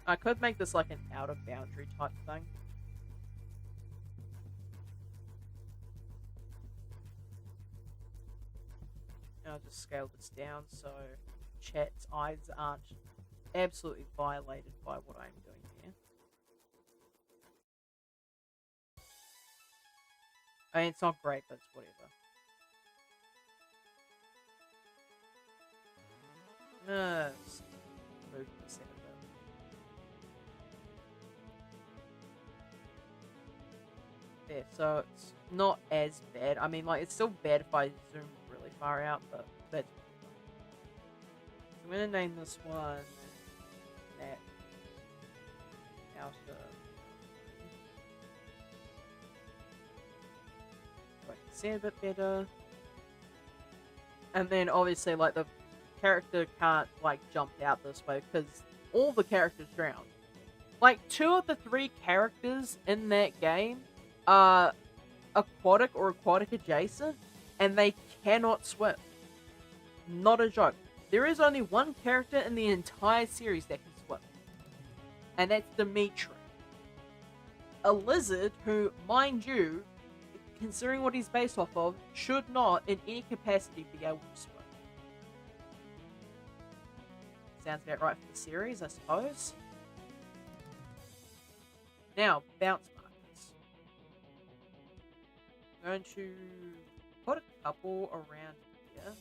I could make this like an outer boundary type thing. And I'll just scale this down so chat's eyes aren't absolutely violated by what I'm doing here. I mean, it's not great, but it's whatever. Let's move this in a bit. There, so it's not as bad. I mean, like, it's still bad if I zoom really far out, but that's whatever. So I'm gonna name this one that outer. I can see it a bit better. And then obviously, like, the character can't like jump out this way because all the characters drown. Like 2 of the 3 characters in that game are aquatic or aquatic adjacent, and they cannot swim. Not a joke. There is only one character in the entire series that can swim, and that's Dimitri. A lizard who, mind you, considering what he's based off of, should not in any capacity be able to swim. Sounds about right for the series, I suppose. Now, bounce markers. I'm going to put a couple around here.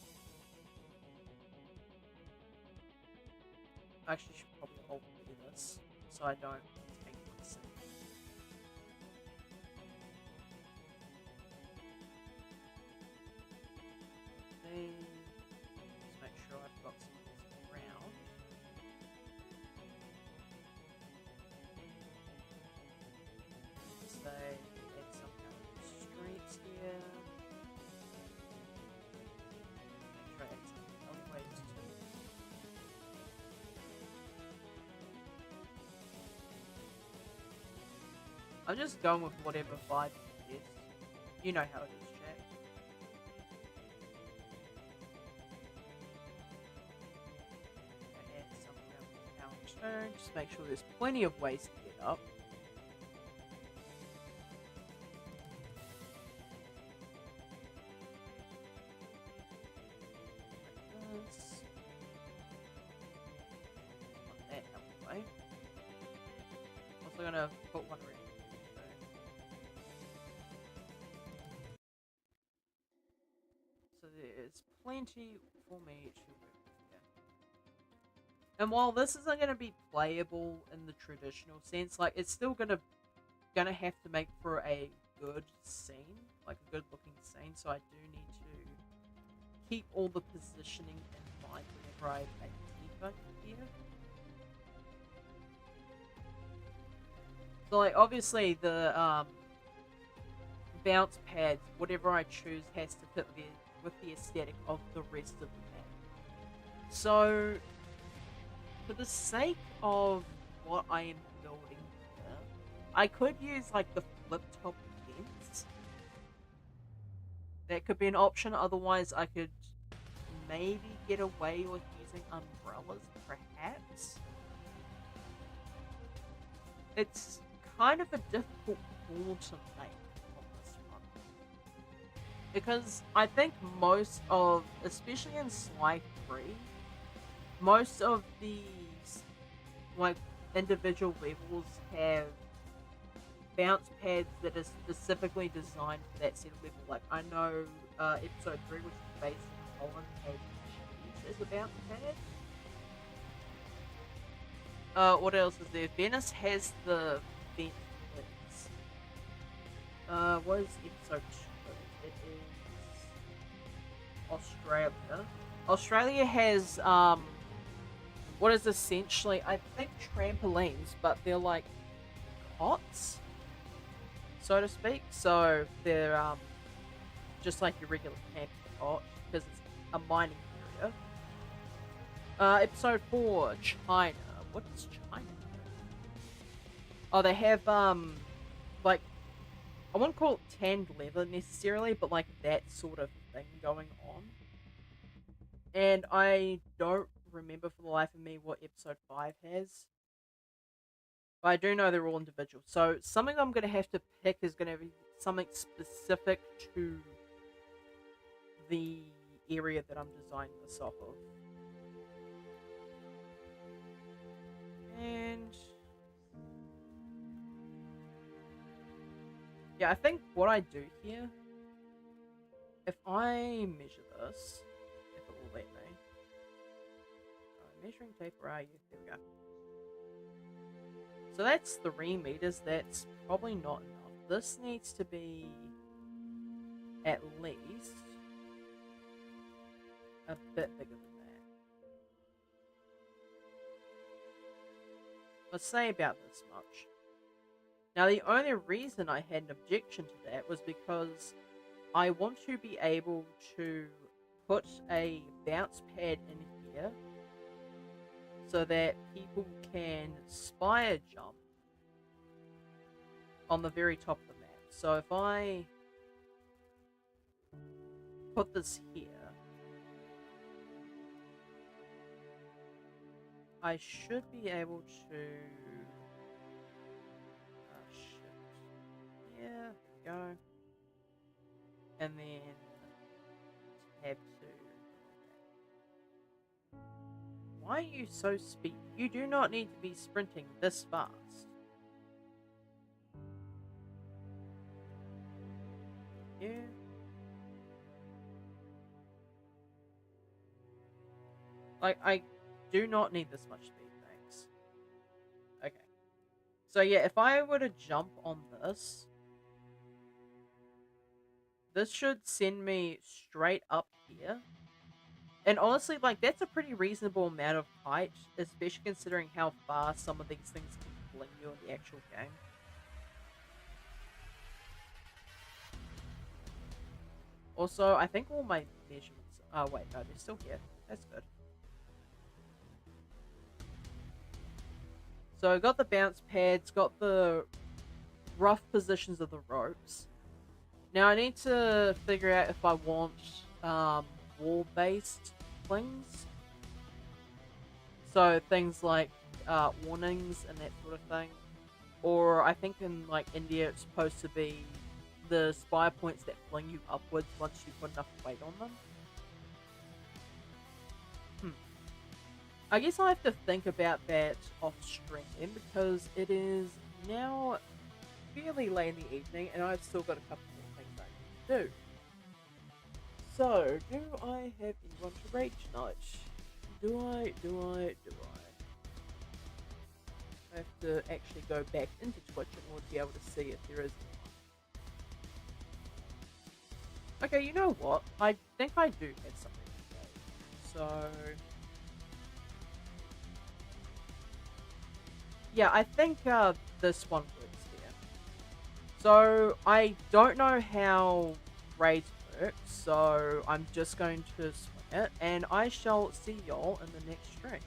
I actually should probably alt do this so I don't take my scene. Then just make sure I've got some of this around. Say add some kind of streets here. Try add some other ways too. I'm just going with whatever vibe it is. You know how it is, chat. Add something around the turn. Just make sure there's plenty of ways to get up. Gonna put one around. So there's plenty for me to work with here. And while this isn't gonna be playable in the traditional sense, like it's still gonna have to make for a good scene, like a good looking scene. So I do need to keep all the positioning in mind whenever I make anything here. So, like, obviously the bounce pads, whatever I choose, has to fit with the aesthetic of the rest of the map. So, for the sake of what I am building here, I could use like the flip top fence. That could be an option. Otherwise, I could maybe get away with using umbrellas, perhaps. It's kind of a difficult call to make on this one. Because I think most of, especially in Sly 3, most of these, like, individual levels have bounce pads that are specifically designed for that set of level. Like, I know episode 3, which is based in Holland, had cheese as a bounce pad. What else is there? Venice has the vent blitz. What is episode 2? It is Australia. Australia has, what is essentially, I think, trampolines, but they're like cots, so to speak. So they're just like your regular camping cot because it's a mining area. Episode 4, China. What is China? Oh, they have like, I wouldn't call it tanned leather necessarily, but like that sort of thing going on. And I don't remember for the life of me what episode 5 has. But I do know they're all individual. So something I'm going to have to pick is going to be something specific to the area that I'm designing this off of. And yeah, I think what I do here, if I measure this, if it will let me. Measuring tape, where are you? There we go. So that's 3 meters. That's probably not enough. This needs to be at least a bit bigger than that. Let's say about this much. Now, the only reason I had an objection to that was because I want to be able to put a bounce pad in here so that people can spire jump on the very top of the map. So if I put this here, I should be able to... Oh, shit. Yeah, there we go. And then tab 2. Why are you so speedy? You do not need to be sprinting this fast. Yeah. Like, I do not need this much speed, thanks. Okay. So yeah, if I were to jump on this, this should send me straight up here. And honestly, like, that's a pretty reasonable amount of height, especially considering how fast some of these things can fling you in the actual game. Also, I think all my measurements... Oh, wait, no, they're still here. That's good. So, got the bounce pads, got the rough positions of the ropes. Now, I need to figure out if I want wall-based flings. So, things like warnings and that sort of thing. Or, I think in, like, India, it's supposed to be the spire points that fling you upwards once you put enough weight on them. I guess I have to think about that off stream because it is now fairly late in the evening and I've still got a couple more things I need to do. So, do I have anyone to raid tonight? Do I? I have to actually go back into Twitch in order to be able to see if there is anyone. Okay, you know what? I think I do have something today. So... yeah, I think this one works here. So, I don't know how raids work. work, so I'm just going to swing it, and I shall see y'all in the next stream.